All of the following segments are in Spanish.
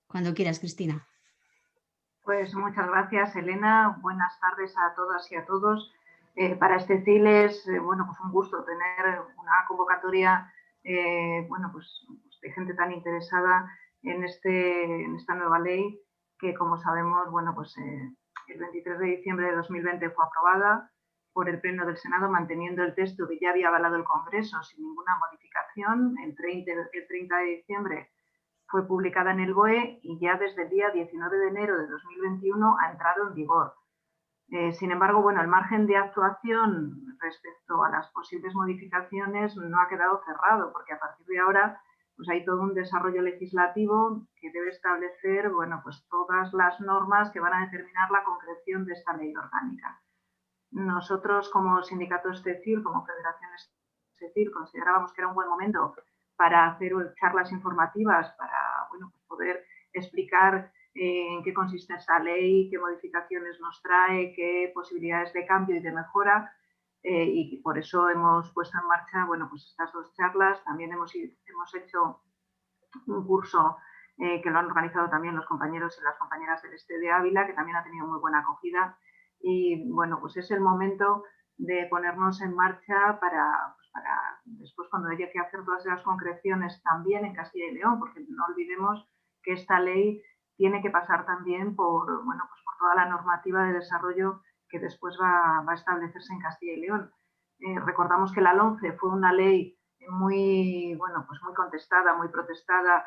Cuando quieras, Cristina. Pues muchas gracias, Elena. Buenas tardes a todas y a todos. Para este CIL es bueno, pues un gusto tener una convocatoria bueno, pues de gente tan interesada en esta nueva ley que, como sabemos, bueno, pues el 23 de diciembre de 2020 fue aprobada por el Pleno del Senado, manteniendo el texto que ya había avalado el Congreso sin ninguna modificación. El 30 de diciembre fue publicada en el BOE y ya desde el día 19 de enero de 2021 ha entrado en vigor. Sin embargo, bueno, el margen de actuación respecto a las posibles modificaciones no ha quedado cerrado, porque a partir de ahora pues hay todo un desarrollo legislativo que debe establecer, bueno, pues todas las normas que van a determinar la concreción de esta ley orgánica. Nosotros, como sindicato STECIL, como Federación STECIL, considerábamos que era un buen momento para hacer charlas informativas, para bueno, pues poder explicar en qué consiste esta ley, qué modificaciones nos trae, qué posibilidades de cambio y de mejora. Y por eso hemos puesto en marcha bueno, pues estas dos charlas. También hemos hecho un curso que lo han organizado también los compañeros y las compañeras del Este de Ávila, que también ha tenido muy buena acogida. Y bueno, pues es el momento de ponernos en marcha para después, cuando haya que hacer todas las concreciones también en Castilla y León, porque no olvidemos que esta ley tiene que pasar también por, bueno, pues por toda la normativa de desarrollo que después va a establecerse en Castilla y León. Recordamos que la LOMCE fue una ley muy, bueno, pues muy contestada, muy protestada,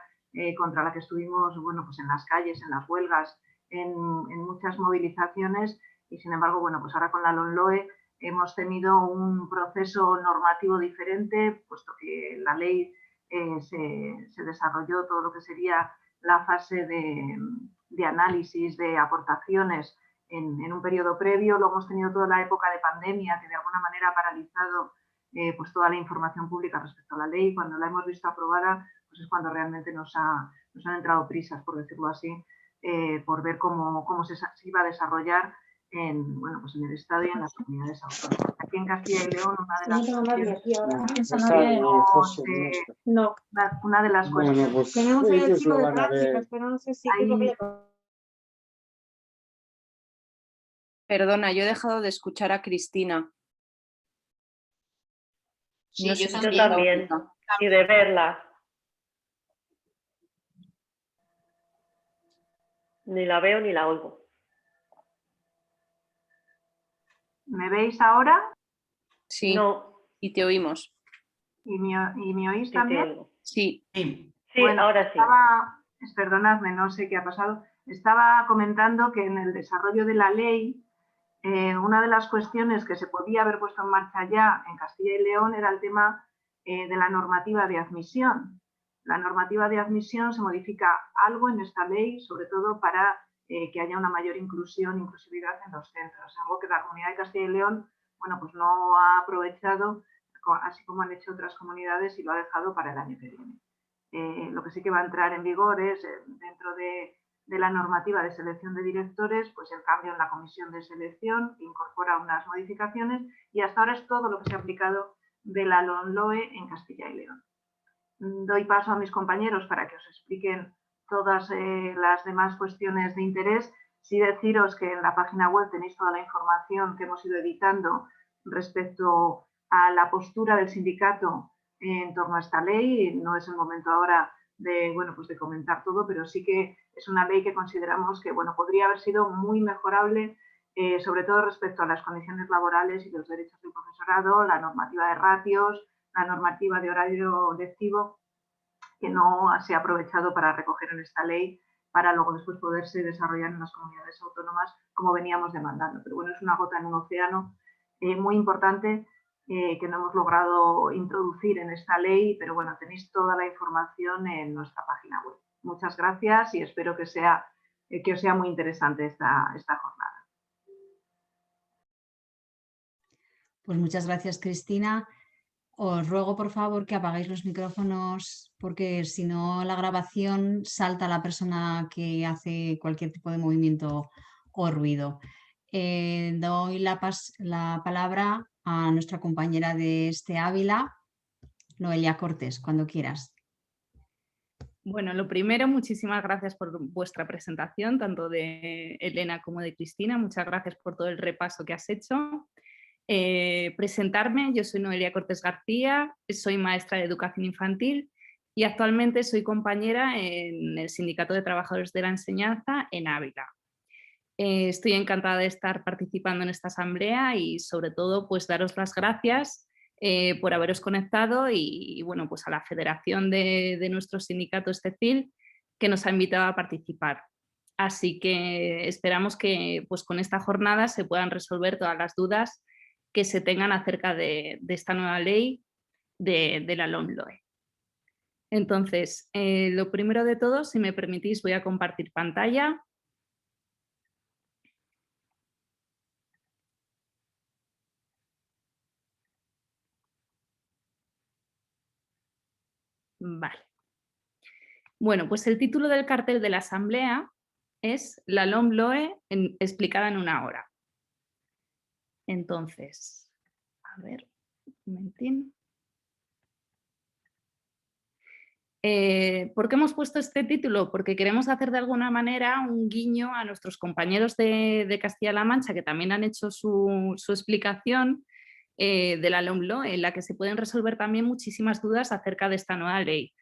contra la que estuvimos, bueno, pues en las calles, en las huelgas, en muchas movilizaciones, y sin embargo, bueno, pues ahora con la LOMLOE hemos tenido un proceso normativo diferente, puesto que la ley se desarrolló todo lo que sería la fase de análisis, de aportaciones en un periodo previo. Luego hemos tenido toda la época de pandemia que de alguna manera ha paralizado pues toda la información pública respecto a la ley. Cuando la hemos visto aprobada, pues es cuando realmente nos han entrado prisas, por decirlo así, por ver cómo se iba a desarrollar bueno, pues en el Estado y en las comunidades autónomas. Aquí en Castilla y León, una de las cuestiones tenemos selectivo de prácticas, pero no sé si es lo que Perdona, yo he dejado de escuchar a Cristina. Sí, no yo sé también. si También. Y de verla. Ni la veo ni la oigo. ¿Me veis ahora? Sí, no. Y te oímos. ¿Y me oís Sí, también? Sí. Sí, bueno, ahora sí. Perdonadme, no sé qué ha pasado. Estaba comentando que en el desarrollo de la ley, una de las cuestiones que se podía haber puesto en marcha ya en Castilla y León era el tema de la normativa de admisión. La normativa de admisión se modifica algo en esta ley, sobre todo para que haya una mayor inclusividad en los centros, algo que la Comunidad de Castilla y León, bueno, pues no ha aprovechado, así como han hecho otras comunidades, y lo ha dejado para el año que viene. Lo que sí que va a entrar en vigor es, dentro de la normativa de selección de directores, pues el cambio en la comisión de selección, que incorpora unas modificaciones, y hasta ahora es todo lo que se ha aplicado de la LOMLOE en Castilla y León. Doy paso a mis compañeros para que os expliquen todas las demás cuestiones de interés. Sí, deciros que en la página web tenéis toda la información que hemos ido editando respecto a la postura del sindicato en torno a esta ley. No es el momento ahora de, bueno, pues de comentar todo, pero sí que es una ley que consideramos que, bueno, podría haber sido muy mejorable, sobre todo respecto a las condiciones laborales y los derechos del profesorado, la normativa de ratios, la normativa de horario lectivo, que no se ha aprovechado para recoger en esta ley, para luego después poderse desarrollar en las comunidades autónomas como veníamos demandando. Pero bueno, es una gota en un océano muy importante que no hemos logrado introducir en esta ley, pero bueno, tenéis toda la información en nuestra página web. Muchas gracias y espero que os sea muy interesante esta jornada. Pues muchas gracias, Cristina. Os ruego, por favor, que apaguéis los micrófonos, porque si no la grabación salta a la persona que hace cualquier tipo de movimiento o ruido. Doy la palabra a nuestra compañera de Este Ávila, Noelia Cortés, cuando quieras. Bueno, lo primero, muchísimas gracias por vuestra presentación, tanto de Elena como de Cristina. Muchas gracias por todo el repaso que has hecho. Presentarme, yo soy Noelia Cortés García, soy maestra de educación infantil y actualmente soy compañera en el Sindicato de Trabajadores de la Enseñanza en Ávila. Estoy encantada de estar participando en esta asamblea y sobre todo pues daros las gracias por haberos conectado y bueno, pues a la federación de nuestro sindicato Estecil que nos ha invitado a participar. Así que esperamos que pues con esta jornada se puedan resolver todas las dudas que se tengan acerca de esta nueva ley de la LOMLOE. Entonces, lo primero de todo, si me permitís, voy a compartir pantalla. Vale. Bueno, pues el título del cartel de la asamblea es la LOMLOE explicada en una hora. Entonces, a ver, un momentín. ¿Por qué hemos puesto este título? Porque queremos hacer de alguna manera un guiño a nuestros compañeros de Castilla-La Mancha que también han hecho su explicación de la LOMLOE, en la que se pueden resolver también muchísimas dudas acerca de esta nueva ley.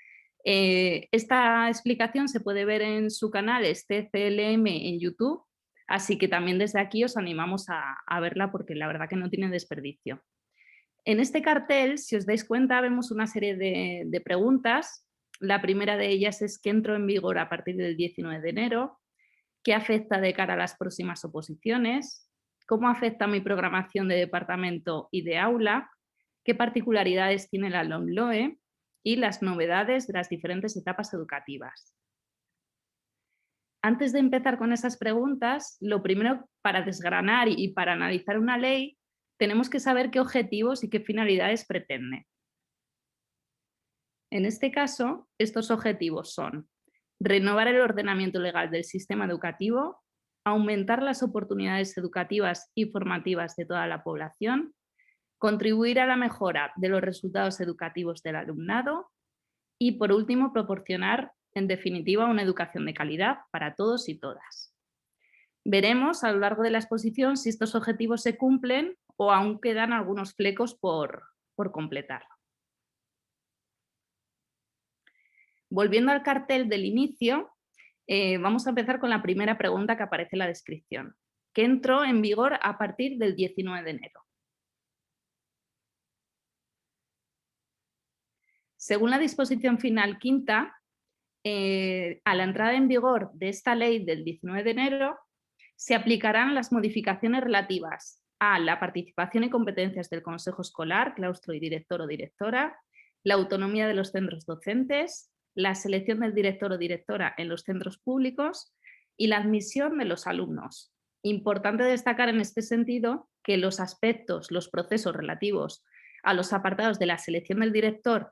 Esta explicación se puede ver en su canal CLM en YouTube, así que también desde aquí os animamos a verla porque la verdad que no tiene desperdicio. En este cartel, si os dais cuenta, vemos una serie de preguntas. La primera de ellas es ¿qué entró en vigor a partir del 19 de enero? ¿Qué afecta de cara a las próximas oposiciones? ¿Cómo afecta mi programación de departamento y de aula? ¿Qué particularidades tiene la LOMLOE? Y las novedades de las diferentes etapas educativas. Antes de empezar con esas preguntas, lo primero para desgranar y para analizar una ley, tenemos que saber qué objetivos y qué finalidades pretende. En este caso, estos objetivos son renovar el ordenamiento legal del sistema educativo, aumentar las oportunidades educativas y formativas de toda la población, contribuir a la mejora de los resultados educativos del alumnado y, por último, proporcionar, en definitiva, una educación de calidad para todos y todas. Veremos a lo largo de la exposición si estos objetivos se cumplen o aún quedan algunos flecos por completar. Volviendo al cartel del inicio, vamos a empezar con la primera pregunta que aparece en la descripción, que entró en vigor a partir del 19 de enero. Según la disposición final quinta, a la entrada en vigor de esta ley del 19 de enero, se aplicarán las modificaciones relativas a la participación y competencias del Consejo Escolar, claustro y director o directora, la autonomía de los centros docentes, la selección del director o directora en los centros públicos y la admisión de los alumnos. Importante destacar en este sentido que los aspectos, los procesos relativos a los apartados de la selección del director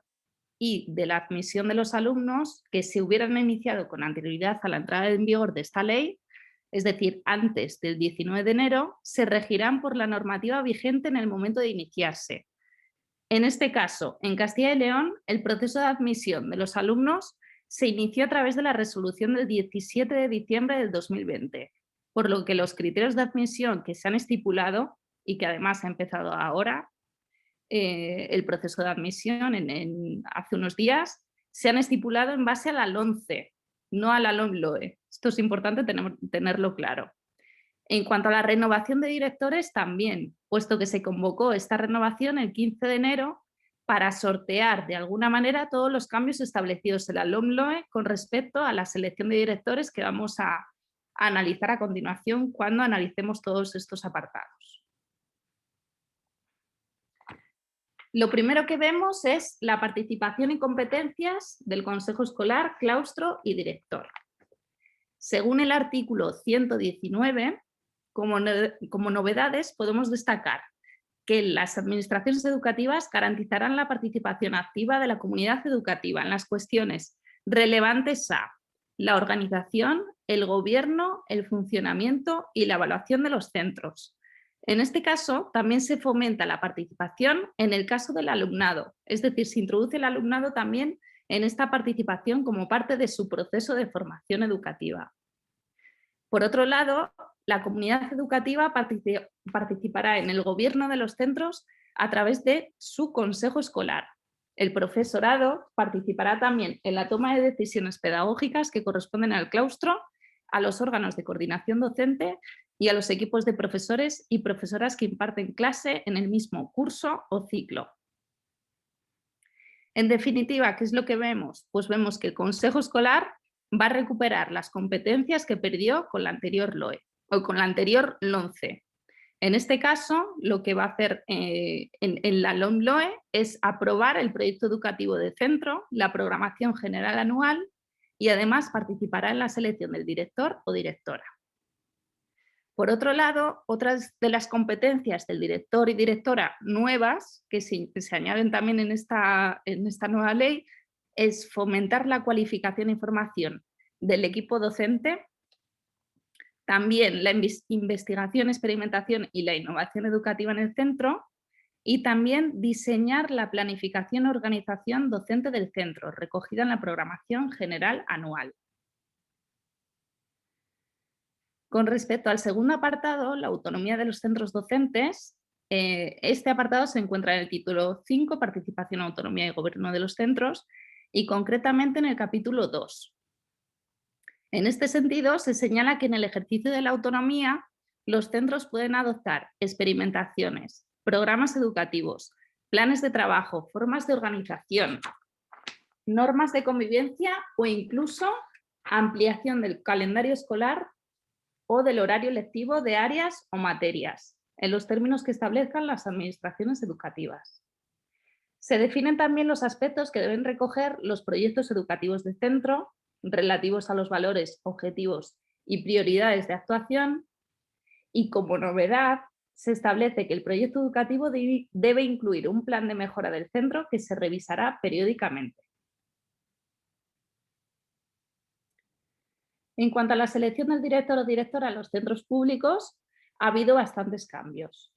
y de la admisión de los alumnos que se hubieran iniciado con anterioridad a la entrada en vigor de esta ley, es decir, antes del 19 de enero, se regirán por la normativa vigente en el momento de iniciarse. En este caso, en Castilla y León, el proceso de admisión de los alumnos se inició a través de la resolución del 17 de diciembre del 2020, por lo que los criterios de admisión que se han estipulado y que además ha empezado ahora, el proceso de admisión hace unos días, se han estipulado en base a la LOMCE, no a la LOMLOE. Esto es importante tenerlo claro. En cuanto a la renovación de directores, también, puesto que se convocó esta renovación el 15 de enero para sortear de alguna manera todos los cambios establecidos en la LOMLOE con respecto a la selección de directores que vamos a analizar a continuación cuando analicemos todos estos apartados. Lo primero que vemos es la participación y competencias del Consejo Escolar, claustro y director. Según el artículo 119, como novedades podemos destacar que las administraciones educativas garantizarán la participación activa de la comunidad educativa en las cuestiones relevantes a la organización, el gobierno, el funcionamiento y la evaluación de los centros. En este caso, también se fomenta la participación en el caso del alumnado, es decir, se introduce el alumnado también en esta participación como parte de su proceso de formación educativa. Por otro lado, la comunidad educativa participará en el gobierno de los centros a través de su consejo escolar. El profesorado participará también en la toma de decisiones pedagógicas que corresponden al claustro, a los órganos de coordinación docente y a los equipos de profesores y profesoras que imparten clase en el mismo curso o ciclo. En definitiva, ¿qué es lo que vemos? Pues vemos que el consejo escolar va a recuperar las competencias que perdió con la anterior LOE o con la anterior LOMCE. En este caso, lo que va a hacer en la LOMLOE es aprobar el proyecto educativo de centro, la programación general anual y además participará en la selección del director o directora. Por otro lado, otras de las competencias del director y directora nuevas, que se añaden también en esta nueva ley, es fomentar la cualificación e formación del equipo docente, también la investigación, experimentación y la innovación educativa en el centro, y también diseñar la planificación y organización docente del centro, recogida en la programación general anual. Con respecto al segundo apartado, la autonomía de los centros docentes, este apartado se encuentra en el título 5, Participación, Autonomía y Gobierno de los Centros, y concretamente en el capítulo 2. En este sentido, se señala que en el ejercicio de la autonomía, los centros pueden adoptar experimentaciones, programas educativos, planes de trabajo, formas de organización, normas de convivencia o incluso ampliación del calendario escolar o del horario lectivo de áreas o materias, en los términos que establezcan las administraciones educativas. Se definen también los aspectos que deben recoger los proyectos educativos de centro relativos a los valores, objetivos y prioridades de actuación, y como novedad se establece que el proyecto educativo debe incluir un plan de mejora del centro que se revisará periódicamente. En cuanto a la selección del director o directora en los centros públicos, ha habido bastantes cambios.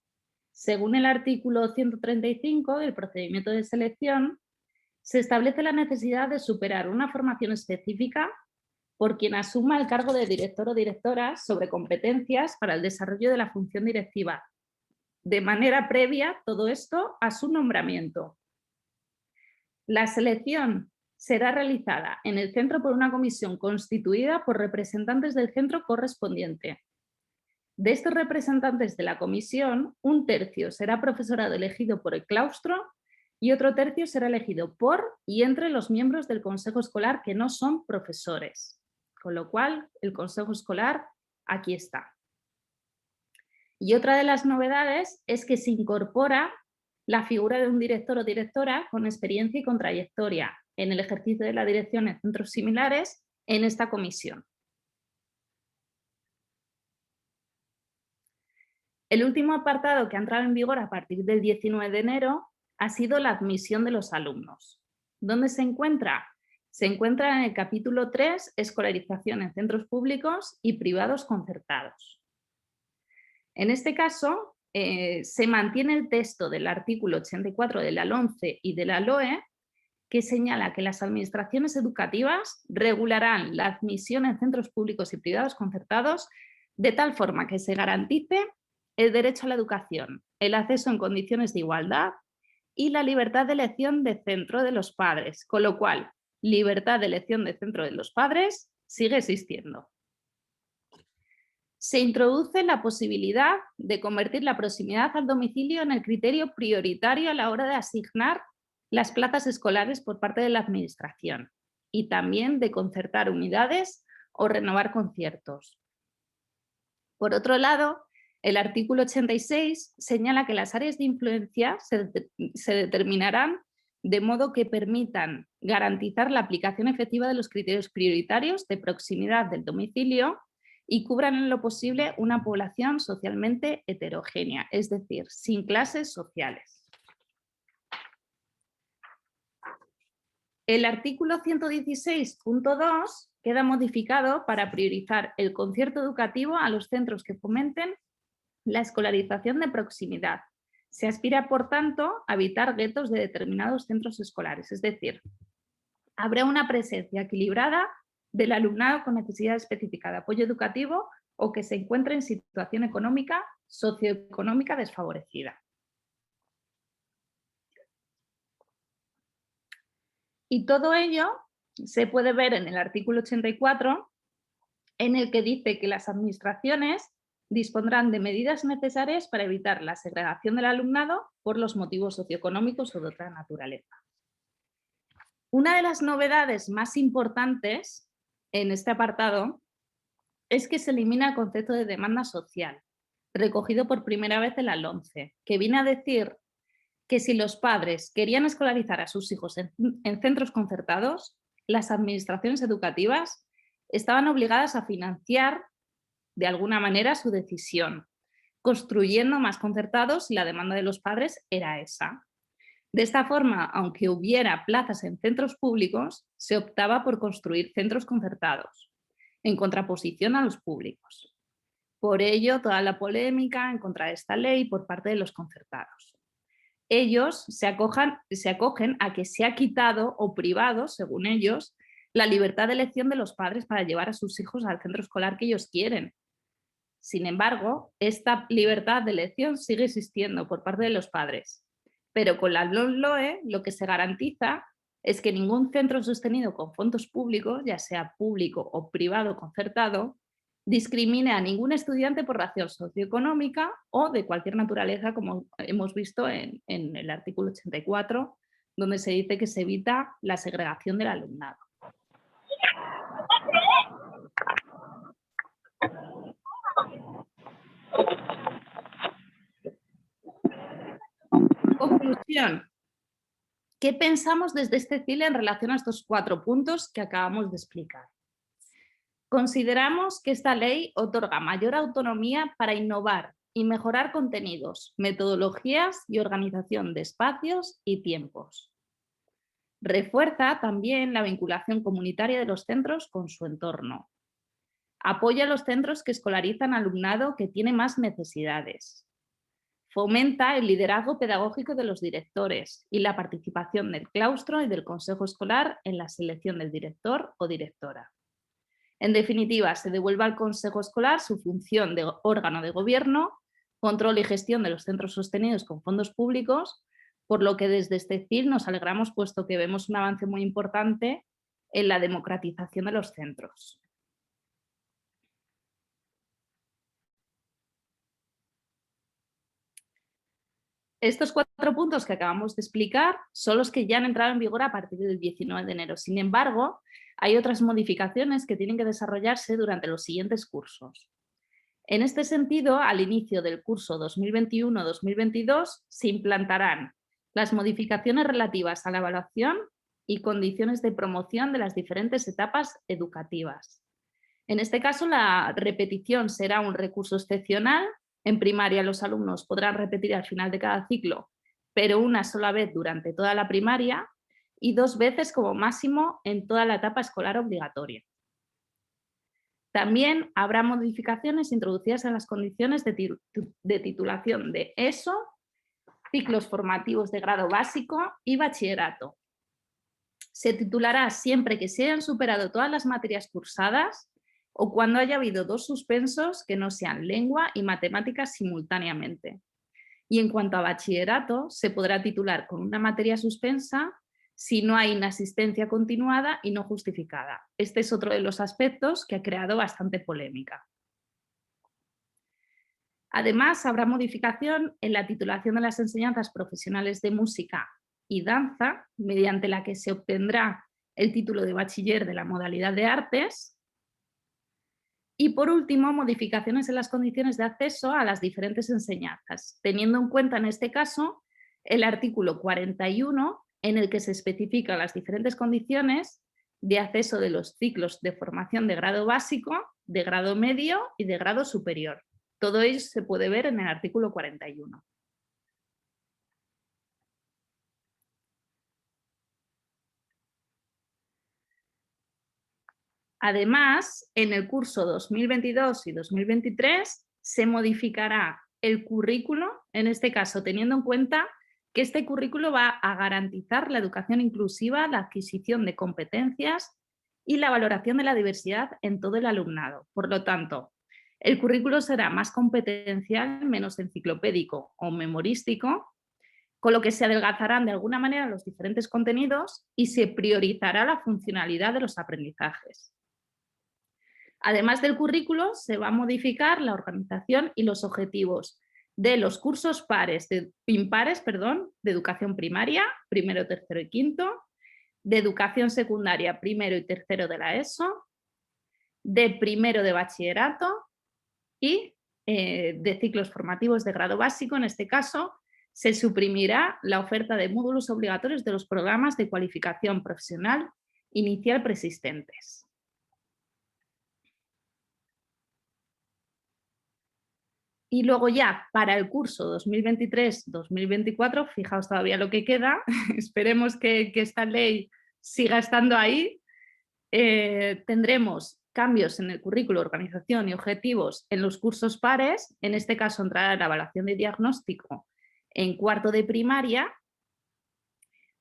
Según el artículo 135 del procedimiento de selección, se establece la necesidad de superar una formación específica por quien asuma el cargo de director o directora sobre competencias para el desarrollo de la función directiva, de manera previa, todo esto, a su nombramiento. La selección será realizada en el centro por una comisión constituida por representantes del centro correspondiente. De estos representantes de la comisión, un tercio será profesorado elegido por el claustro y otro tercio será elegido por y entre los miembros del consejo escolar que no son profesores. Con lo cual, el consejo escolar aquí está. Y otra de las novedades es que se incorpora la figura de un director o directora con experiencia y con trayectoria en el ejercicio de la dirección en centros similares en esta comisión. El último apartado que ha entrado en vigor a partir del 19 de enero ha sido la admisión de los alumnos. ¿Dónde se encuentra? Se encuentra en el capítulo 3, Escolarización en centros públicos y privados concertados. En este caso, se mantiene el texto del artículo 84 de la LOMCE y de la LOE, que señala que las administraciones educativas regularán la admisión en centros públicos y privados concertados de tal forma que se garantice el derecho a la educación, el acceso en condiciones de igualdad y la libertad de elección de centro de los padres, con lo cual, libertad de elección de centro de los padres sigue existiendo. Se introduce la posibilidad de convertir la proximidad al domicilio en el criterio prioritario a la hora de asignar las plazas escolares por parte de la administración y también de concertar unidades o renovar conciertos. Por otro lado, el artículo 86 señala que las áreas de influencia se determinarán de modo que permitan garantizar la aplicación efectiva de los criterios prioritarios de proximidad del domicilio y cubran en lo posible una población socialmente heterogénea, es decir, sin clases sociales. El artículo 116.2 queda modificado para priorizar el concierto educativo a los centros que fomenten la escolarización de proximidad. Se aspira, por tanto, a evitar guetos de determinados centros escolares, es decir, habrá una presencia equilibrada del alumnado con necesidad específica de apoyo educativo o que se encuentre en situación económica, socioeconómica desfavorecida. Y todo ello se puede ver en el artículo 84, en el que dice que las administraciones dispondrán de medidas necesarias para evitar la segregación del alumnado por los motivos socioeconómicos o de otra naturaleza. Una de las novedades más importantes en este apartado es que se elimina el concepto de demanda social, recogido por primera vez en la LOMCE, que viene a decir que si los padres querían escolarizar a sus hijos en centros concertados, las administraciones educativas estaban obligadas a financiar de alguna manera su decisión, construyendo más concertados si la demanda de los padres era esa. De esta forma, aunque hubiera plazas en centros públicos, se optaba por construir centros concertados, en contraposición a los públicos. Por ello, toda la polémica en contra de esta ley por parte de los concertados. Ellos se acogen a que se ha quitado o privado, según ellos, la libertad de elección de los padres para llevar a sus hijos al centro escolar que ellos quieren. Sin embargo, esta libertad de elección sigue existiendo por parte de los padres, pero con la LOMLOE lo que se garantiza es que ningún centro sostenido con fondos públicos, ya sea público o privado concertado, discrimine a ningún estudiante por razón socioeconómica o de cualquier naturaleza, como hemos visto en el artículo 84, donde se dice que se evita la segregación del alumnado. Conclusión. ¿Qué pensamos desde este CILE en relación a estos 4 puntos que acabamos de explicar? Consideramos que esta ley otorga mayor autonomía para innovar y mejorar contenidos, metodologías y organización de espacios y tiempos. Refuerza también la vinculación comunitaria de los centros con su entorno. Apoya a los centros que escolarizan alumnado que tiene más necesidades. Fomenta el liderazgo pedagógico de los directores y la participación del claustro y del consejo escolar en la selección del director o directora. En definitiva, se devuelve al consejo escolar su función de órgano de gobierno, control y gestión de los centros sostenidos con fondos públicos, por lo que desde este CIL nos alegramos puesto que vemos un avance muy importante en la democratización de los centros. Estos 4 puntos que acabamos de explicar son los que ya han entrado en vigor a partir del 19 de enero. Sin embargo, hay otras modificaciones que tienen que desarrollarse durante los siguientes cursos. En este sentido, al inicio del curso 2021-2022 se implantarán las modificaciones relativas a la evaluación y condiciones de promoción de las diferentes etapas educativas. En este caso, la repetición será un recurso excepcional. En primaria los alumnos podrán repetir al final de cada ciclo, pero una sola vez durante toda la primaria y 2 veces como máximo en toda la etapa escolar obligatoria. También habrá modificaciones introducidas en las condiciones de titulación de ESO, ciclos formativos de grado básico y bachillerato. Se titulará siempre que se hayan superado todas las materias cursadas o cuando haya habido 2 suspensos que no sean lengua y matemáticas simultáneamente. Y en cuanto a bachillerato, se podrá titular con una materia suspensa si no hay inasistencia continuada y no justificada. Este es otro de los aspectos que ha creado bastante polémica. Además, habrá modificación en la titulación de las enseñanzas profesionales de música y danza, mediante la que se obtendrá el título de bachiller de la modalidad de artes. Y por último, modificaciones en las condiciones de acceso a las diferentes enseñanzas, teniendo en cuenta en este caso el artículo 41, en el que se especifican las diferentes condiciones de acceso de los ciclos de formación de grado básico, de grado medio y de grado superior. Todo ello se puede ver en el artículo 41. Además, en el curso 2022 y 2023 se modificará el currículo, en este caso teniendo en cuenta que este currículo va a garantizar la educación inclusiva, la adquisición de competencias y la valoración de la diversidad en todo el alumnado. Por lo tanto, el currículo será más competencial, menos enciclopédico o memorístico, con lo que se adelgazarán de alguna manera los diferentes contenidos y se priorizará la funcionalidad de los aprendizajes. Además del currículo, se va a modificar la organización y los objetivos de los cursos impares de educación primaria, primero, tercero y quinto, de educación secundaria, primero y tercero de la ESO, de primero de bachillerato y de ciclos formativos de grado básico. En este caso, se suprimirá la oferta de módulos obligatorios de los programas de cualificación profesional inicial preexistentes. Y luego ya para el curso 2023-2024, fijaos todavía lo que queda, esperemos que esta ley siga estando ahí, tendremos cambios en el currículo, organización y objetivos en los cursos pares. En este caso entrará la evaluación de diagnóstico en cuarto de primaria,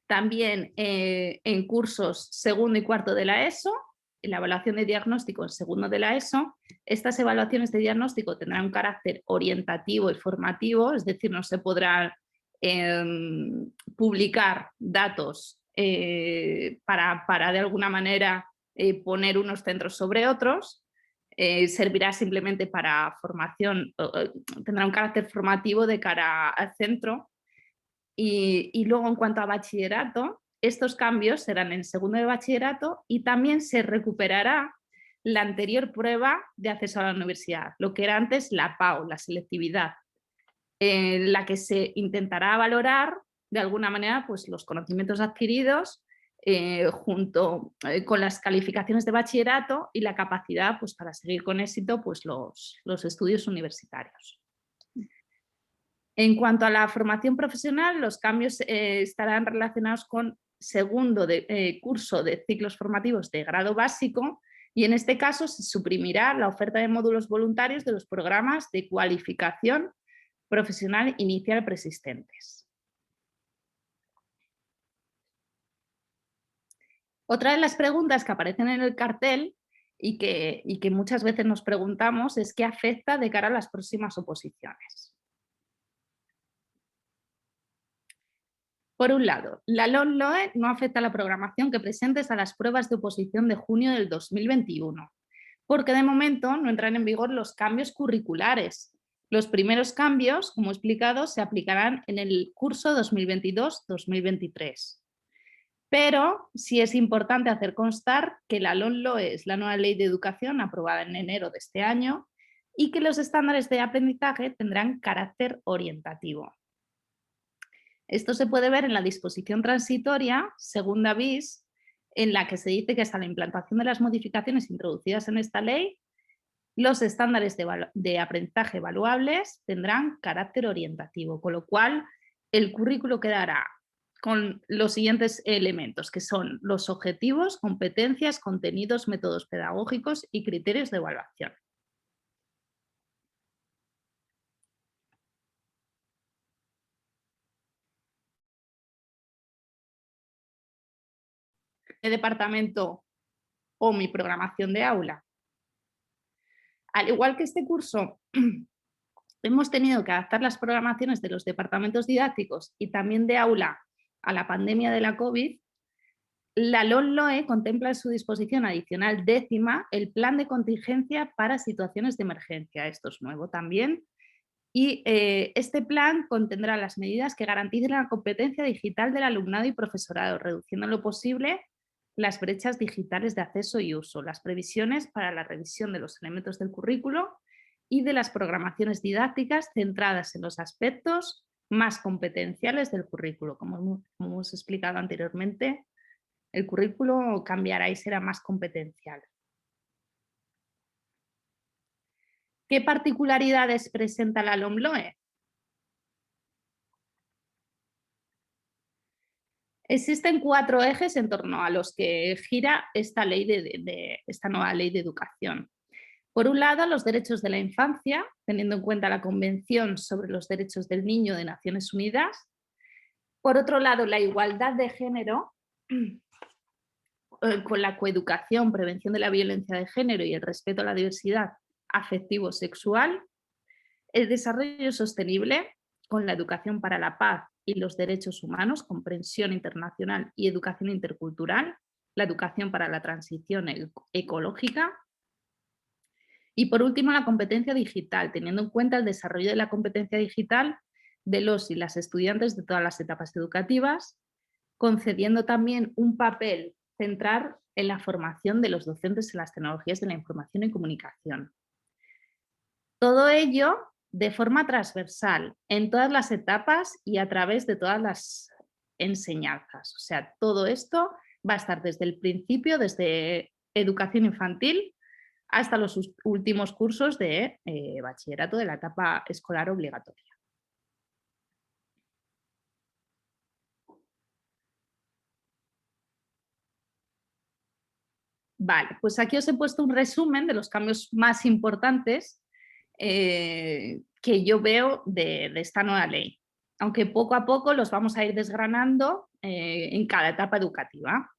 también en cursos segundo y cuarto de la ESO, en la evaluación de diagnóstico en segundo de la ESO. Estas evaluaciones de diagnóstico tendrán un carácter orientativo y formativo, es decir, no se podrán publicar datos para de alguna manera poner unos centros sobre otros. Servirá simplemente para formación, tendrá un carácter formativo de cara al centro. Y luego, en cuanto a bachillerato, estos cambios serán en segundo de bachillerato y también se recuperará la anterior prueba de acceso a la universidad, lo que era antes la PAU, la selectividad, en la que se intentará valorar de alguna manera pues, los conocimientos adquiridos junto con las calificaciones de bachillerato y la capacidad pues, para seguir con éxito pues, los estudios universitarios. En cuanto a la formación profesional, los cambios estarán relacionados con segundo curso de ciclos formativos de grado básico y en este caso se suprimirá la oferta de módulos voluntarios de los programas de cualificación profesional inicial preexistentes. Otra de las preguntas que aparecen en el cartel y que muchas veces nos preguntamos es qué afecta de cara a las próximas oposiciones. Por un lado, la LOMLOE no afecta a la programación que presentes a las pruebas de oposición de junio del 2021, porque de momento no entran en vigor los cambios curriculares. Los primeros cambios, como he explicado, se aplicarán en el curso 2022-2023. Pero sí es importante hacer constar que la LOMLOE es la nueva ley de educación aprobada en enero de este año y que los estándares de aprendizaje tendrán carácter orientativo. Esto se puede ver en la disposición transitoria, segunda bis, en la que se dice que hasta la implantación de las modificaciones introducidas en esta ley, los estándares de aprendizaje evaluables tendrán carácter orientativo, con lo cual el currículo quedará con los siguientes elementos, que son los objetivos, competencias, contenidos, métodos pedagógicos y criterios de evaluación. ¿Qué departamento o mi programación de aula? Al igual que este curso, hemos tenido que adaptar las programaciones de los departamentos didácticos y también de aula a la pandemia de la COVID. La LOMLOE contempla en su disposición adicional 10ª el plan de contingencia para situaciones de emergencia. Esto es nuevo también. Y este plan contendrá las medidas que garanticen la competencia digital del alumnado y profesorado, reduciendo en lo posible las brechas digitales de acceso y uso, las previsiones para la revisión de los elementos del currículo y de las programaciones didácticas centradas en los aspectos más competenciales del currículo. Como hemos explicado anteriormente, el currículo cambiará y será más competencial. ¿Qué particularidades presenta la LOMLOE? Existen 4 ejes en torno a los que gira esta nueva ley de educación. Por un lado, los derechos de la infancia, teniendo en cuenta la Convención sobre los Derechos del Niño de Naciones Unidas. Por otro lado, la igualdad de género, con la coeducación, prevención de la violencia de género y el respeto a la diversidad afectivo-sexual, el desarrollo sostenible, con la educación para la paz y los derechos humanos, comprensión internacional y educación intercultural, la educación para la transición ecológica. Y por último, la competencia digital, teniendo en cuenta el desarrollo de la competencia digital de los y las estudiantes de todas las etapas educativas, concediendo también un papel central en la formación de los docentes en las tecnologías de la información y comunicación. Todo ello de forma transversal, en todas las etapas y a través de todas las enseñanzas. O sea, todo esto va a estar desde el principio, desde educación infantil, hasta los últimos cursos de bachillerato de la etapa escolar obligatoria. Vale, pues aquí os he puesto un resumen de los cambios más importantes que yo veo de esta nueva ley, aunque poco a poco los vamos a ir desgranando en cada etapa educativa.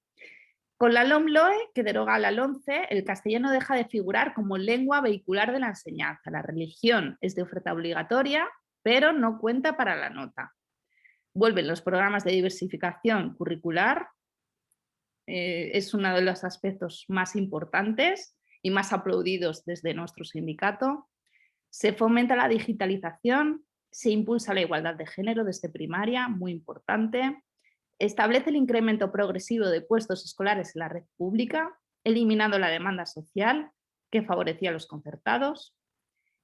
Con la LOMLOE, que deroga la LOMCE, el castellano deja de figurar como lengua vehicular de la enseñanza. La religión es de oferta obligatoria, pero no cuenta para la nota. Vuelven los programas de diversificación curricular, es uno de los aspectos más importantes y más aplaudidos desde nuestro sindicato. Se fomenta la digitalización, se impulsa la igualdad de género desde primaria, muy importante. Establece el incremento progresivo de puestos escolares en la red pública, eliminando la demanda social que favorecía a los concertados.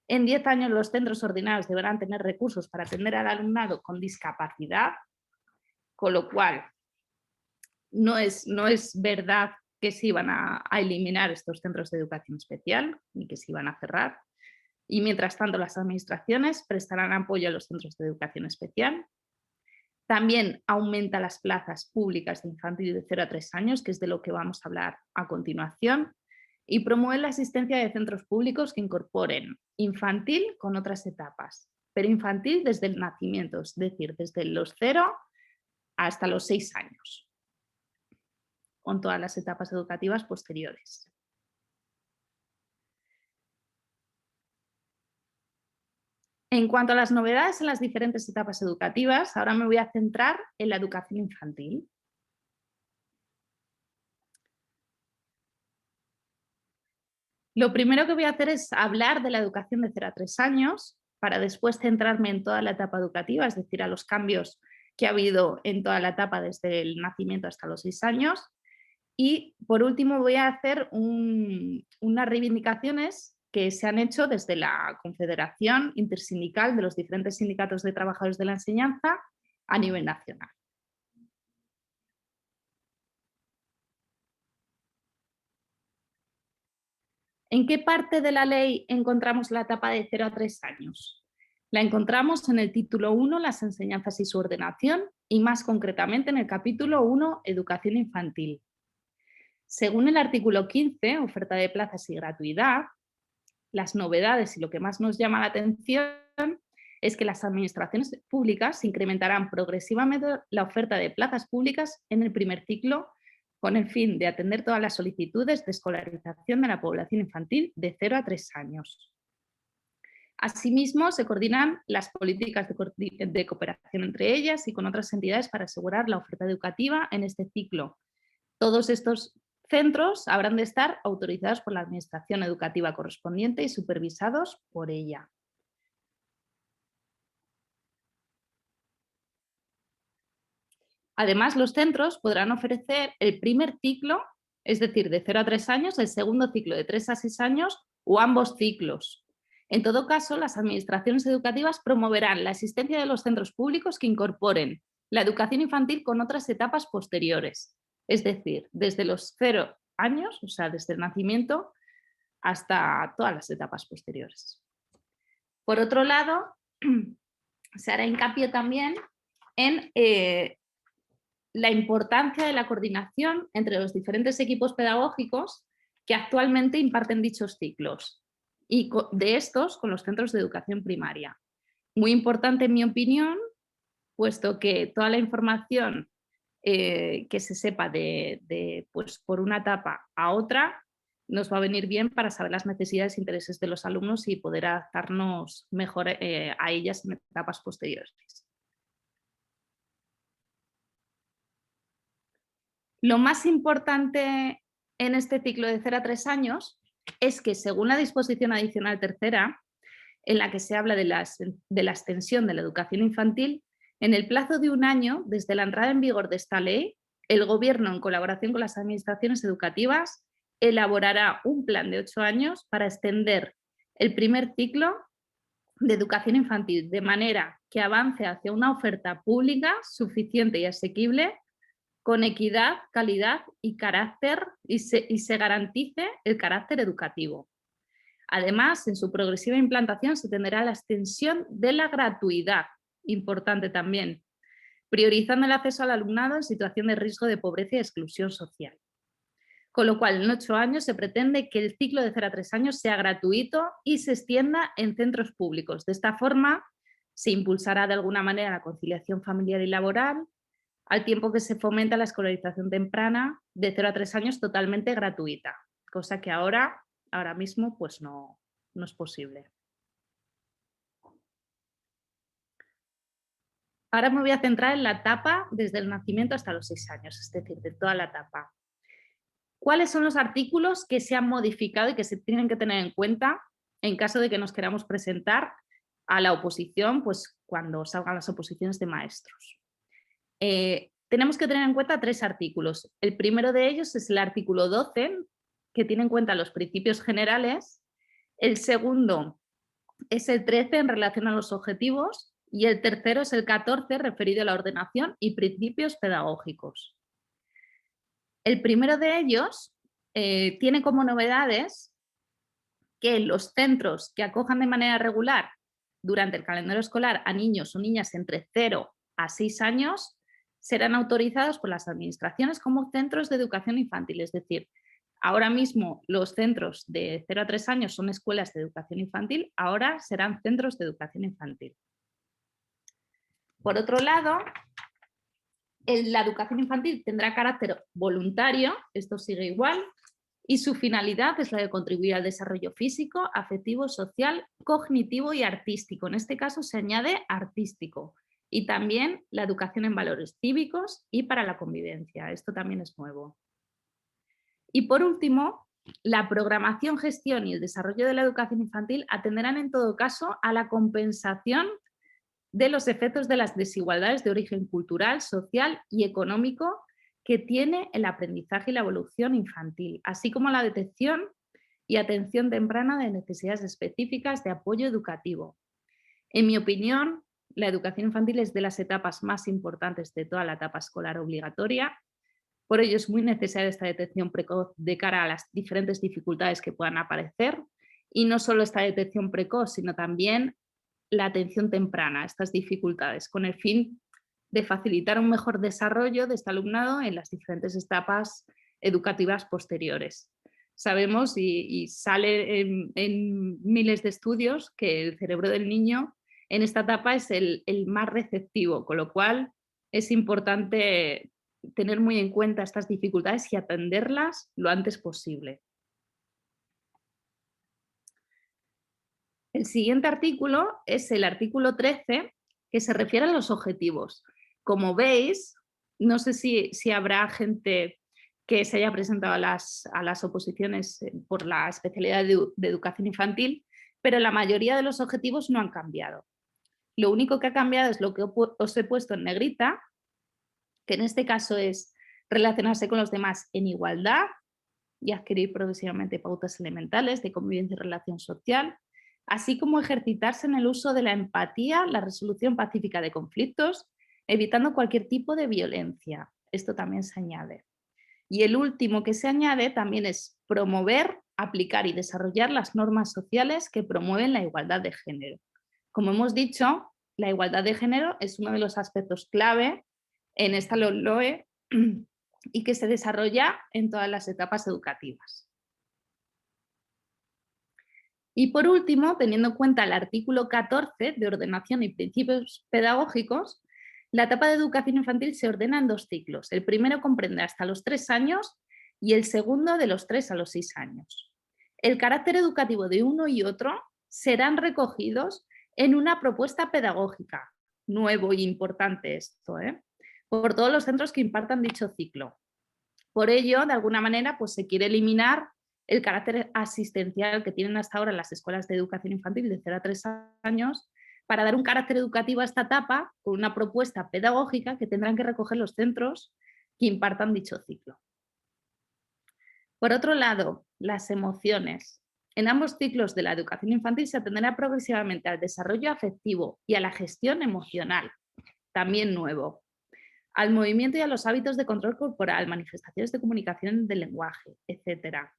En 10 años los centros ordinarios deberán tener recursos para atender al alumnado con discapacidad, con lo cual no es verdad que se iban a eliminar estos centros de educación especial ni que se iban a cerrar. Y mientras tanto las administraciones prestarán apoyo a los centros de educación especial. También aumenta las plazas públicas de infantil de 0 a 3 años, que es de lo que vamos a hablar a continuación, y promueve la existencia de centros públicos que incorporen infantil con otras etapas, pero infantil desde el nacimiento, es decir, desde los 0 hasta los 6 años, con todas las etapas educativas posteriores. En cuanto a las novedades en las diferentes etapas educativas, ahora me voy a centrar en la educación infantil. Lo primero que voy a hacer es hablar de la educación de 0 a 3 años, para después centrarme en toda la etapa educativa, es decir, a los cambios que ha habido en toda la etapa desde el nacimiento hasta los 6 años. Y por último voy a hacer unas reivindicaciones que se han hecho desde la Confederación Intersindical de los diferentes sindicatos de trabajadores de la enseñanza a nivel nacional. ¿En qué parte de la ley encontramos la etapa de 0 a 3 años? La encontramos en el título 1, las enseñanzas y su ordenación, y más concretamente en el capítulo 1, educación infantil. Según el artículo 15, oferta de plazas y gratuidad, las novedades y lo que más nos llama la atención es que las administraciones públicas incrementarán progresivamente la oferta de plazas públicas en el primer ciclo con el fin de atender todas las solicitudes de escolarización de la población infantil de 0 a 3 años. Asimismo, se coordinan las políticas de cooperación entre ellas y con otras entidades para asegurar la oferta educativa en este ciclo. Todos estos centros habrán de estar autorizados por la administración educativa correspondiente y supervisados por ella. Además, los centros podrán ofrecer el primer ciclo, es decir, de 0 a 3 años, el segundo ciclo de 3 a 6 años o ambos ciclos. En todo caso, las administraciones educativas promoverán la existencia de los centros públicos que incorporen la educación infantil con otras etapas posteriores, es decir, desde los 0 años, o sea, desde el nacimiento, hasta todas las etapas posteriores. Por otro lado, se hará hincapié también en la importancia de la coordinación entre los diferentes equipos pedagógicos que actualmente imparten dichos ciclos y de estos con los centros de educación primaria. Muy importante, en mi opinión, puesto que toda la información que se sepa pues, por una etapa a otra nos va a venir bien para saber las necesidades e intereses de los alumnos y poder adaptarnos mejor a ellas en etapas posteriores. Lo más importante en este ciclo de 0 a 3 años es que, según la disposición adicional tercera, en la que se habla de la extensión de la educación infantil, en el plazo de 1 año, desde la entrada en vigor de esta ley, el Gobierno, en colaboración con las administraciones educativas, elaborará un plan de 8 años para extender el primer ciclo de educación infantil, de manera que avance hacia una oferta pública suficiente y asequible, con equidad, calidad y carácter, y se garantice el carácter educativo. Además, en su progresiva implantación se tendrá la extensión de la gratuidad, importante también, priorizando el acceso al alumnado en situación de riesgo de pobreza y exclusión social. Con lo cual, en 8 años se pretende que el ciclo de 0 a 3 años sea gratuito y se extienda en centros públicos. De esta forma, se impulsará de alguna manera la conciliación familiar y laboral, al tiempo que se fomenta la escolarización temprana de 0 a 3 años totalmente gratuita, cosa que ahora mismo pues no es posible. Ahora me voy a centrar en la etapa desde el nacimiento hasta los 6 años, es decir, de toda la etapa. ¿Cuáles son los artículos que se han modificado y que se tienen que tener en cuenta en caso de que nos queramos presentar a la oposición, pues cuando salgan las oposiciones de maestros? Tenemos que tener en cuenta 3 artículos. El primero de ellos es el artículo 12, que tiene en cuenta los principios generales. El segundo es el 13 en relación a los objetivos y el tercero es el 14 referido a la ordenación y principios pedagógicos. El primero de ellos tiene como novedades que los centros que acojan de manera regular durante el calendario escolar a niños o niñas entre 0 a 6 años serán autorizados por las administraciones como centros de educación infantil. Es decir, ahora mismo los centros de 0 a 3 años son escuelas de educación infantil, ahora serán centros de educación infantil. Por otro lado, la educación infantil tendrá carácter voluntario, esto sigue igual, y su finalidad es la de contribuir al desarrollo físico, afectivo, social, cognitivo y artístico. En este caso se añade artístico. Y también la educación en valores cívicos y para la convivencia. Esto también es nuevo. Y por último, la programación, gestión y el desarrollo de la educación infantil atenderán en todo caso a la compensación de los efectos de las desigualdades de origen cultural, social y económico que tiene el aprendizaje y la evolución infantil, así como la detección y atención temprana de necesidades específicas de apoyo educativo. En mi opinión, la educación infantil es de las etapas más importantes de toda la etapa escolar obligatoria. Por ello es muy necesaria esta detección precoz de cara a las diferentes dificultades que puedan aparecer. Y no solo esta detección precoz, sino también la atención temprana a estas dificultades, con el fin de facilitar un mejor desarrollo de este alumnado en las diferentes etapas educativas posteriores. Sabemos y sale en miles de estudios que el cerebro del niño en esta etapa es el más receptivo, con lo cual es importante tener muy en cuenta estas dificultades y atenderlas lo antes posible. El siguiente artículo es el artículo 13, que se refiere a los objetivos. Como veis, no sé si habrá gente que se haya presentado a las oposiciones por la especialidad de educación infantil, pero la mayoría de los objetivos no han cambiado. Lo único que ha cambiado es lo que os he puesto en negrita, que en este caso es relacionarse con los demás en igualdad y adquirir progresivamente pautas elementales de convivencia y relación social, así como ejercitarse en el uso de la empatía, la resolución pacífica de conflictos, evitando cualquier tipo de violencia. Esto también se añade. Y el último que se añade también es promover, aplicar y desarrollar las normas sociales que promueven la igualdad de género. Como hemos dicho, la igualdad de género es uno de los aspectos clave en esta LOE y que se desarrolla en todas las etapas educativas. Y por último, teniendo en cuenta el artículo 14 de ordenación y principios pedagógicos, La etapa de educación infantil se ordena en 2 ciclos. El primero comprende hasta los 3 años y el segundo de los 3 a los 6 años. El carácter educativo de uno y otro serán recogidos en una propuesta pedagógica, nuevo y importante esto, por todos los centros que impartan dicho ciclo. Por ello, de alguna manera, pues se quiere eliminar el carácter asistencial que tienen hasta ahora las escuelas de educación infantil de 0 a 3 años, para dar un carácter educativo a esta etapa con una propuesta pedagógica que tendrán que recoger los centros que impartan dicho ciclo. Por otro lado, las emociones. En ambos ciclos de la educación infantil se atenderá progresivamente al desarrollo afectivo y a la gestión emocional, también nuevo, al movimiento y a los hábitos de control corporal, manifestaciones de comunicación del lenguaje, etc.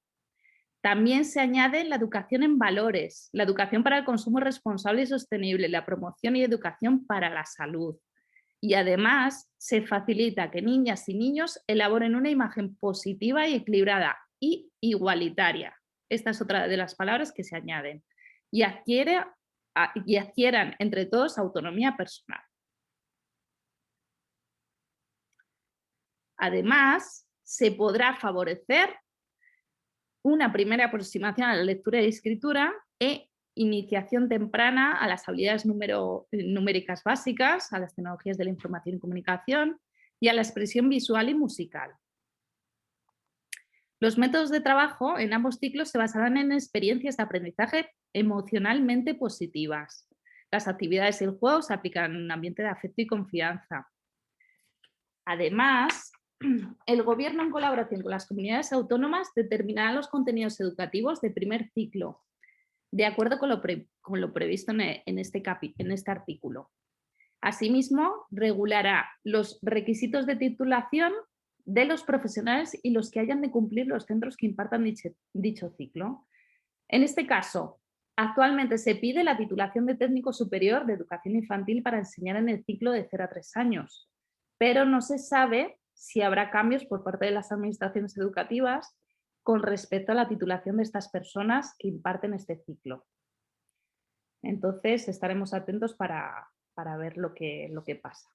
También se añade la educación en valores, la educación para el consumo responsable y sostenible, la promoción y educación para la salud. Y además se facilita que niñas y niños elaboren una imagen positiva y equilibrada y igualitaria. Esta es otra de las palabras que se añaden. Y adquieran entre todos autonomía personal. Además, se podrá favorecer una primera aproximación a la lectura y escritura e iniciación temprana a las habilidades numéricas básicas, a las tecnologías de la información y comunicación y a la expresión visual y musical. Los métodos de trabajo en ambos ciclos se basarán en experiencias de aprendizaje emocionalmente positivas. Las actividades y el juego se aplican en un ambiente de afecto y confianza. Además, el Gobierno, en colaboración con las comunidades autónomas, determinará los contenidos educativos de primer ciclo, de acuerdo con lo previsto en este artículo. Asimismo, regulará los requisitos de titulación de los profesionales y los que hayan de cumplir los centros que impartan dicho ciclo. En este caso, actualmente se pide la titulación de técnico superior de educación infantil para enseñar en el ciclo de 0 a 3 años, pero no se sabe si habrá cambios por parte de las administraciones educativas con respecto a la titulación de estas personas que imparten este ciclo. Entonces estaremos atentos para ver lo que pasa.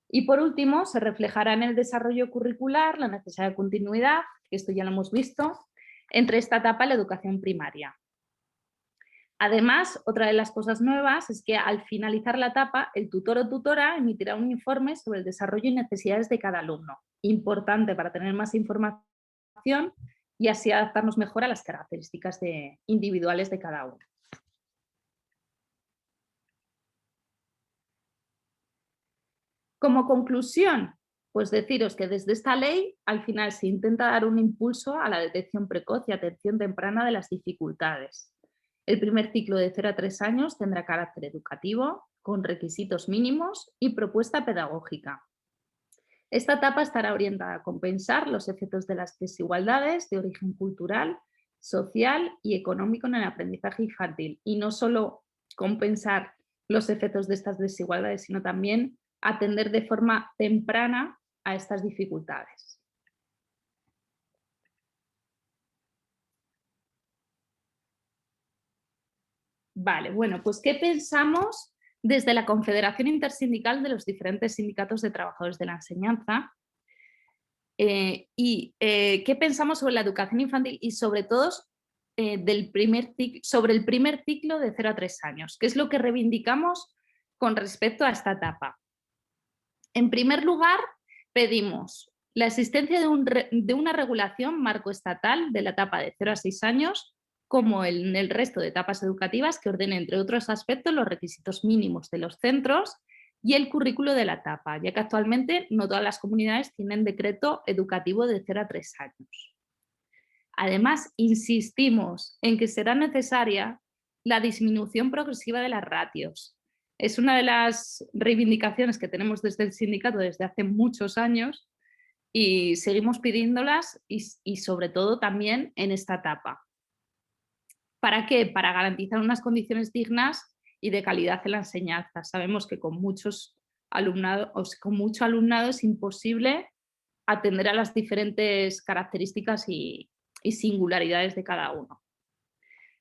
Y por último, se reflejará en el desarrollo curricular la necesidad de continuidad, que esto ya lo hemos visto, entre esta etapa y la educación primaria. Además, otra de las cosas nuevas es que al finalizar la etapa, el tutor o tutora emitirá un informe sobre el desarrollo y necesidades de cada alumno, importante para tener más información y así adaptarnos mejor a las características individuales de cada uno. Como conclusión, pues deciros que desde esta ley al final se intenta dar un impulso a la detección precoz y atención temprana de las dificultades. El primer ciclo de 0 a 3 años tendrá carácter educativo, con requisitos mínimos y propuesta pedagógica. Esta etapa estará orientada a compensar los efectos de las desigualdades de origen cultural, social y económico en el aprendizaje infantil. Y no solo compensar los efectos de estas desigualdades, sino también atender de forma temprana a estas dificultades. Vale, bueno, pues ¿qué pensamos desde la Confederación Intersindical de los diferentes sindicatos de trabajadores de la enseñanza? ¿Qué pensamos sobre la educación infantil y sobre todo sobre el primer ciclo de 0 a 3 años? ¿Qué es lo que reivindicamos con respecto a esta etapa? En primer lugar, pedimos la existencia de una regulación marco estatal de la etapa de 0 a 6 años, como en el resto de etapas educativas, que ordene, entre otros aspectos, los requisitos mínimos de los centros y el currículo de la etapa, ya que actualmente no todas las comunidades tienen decreto educativo de 0 a 3 años. Además, insistimos en que será necesaria la disminución progresiva de las ratios. Es una de las reivindicaciones que tenemos desde el sindicato desde hace muchos años y seguimos pidiéndolas y sobre todo también en esta etapa. ¿Para qué? Para garantizar unas condiciones dignas y de calidad en la enseñanza. Sabemos que con mucho alumnado es imposible atender a las diferentes características y singularidades de cada uno.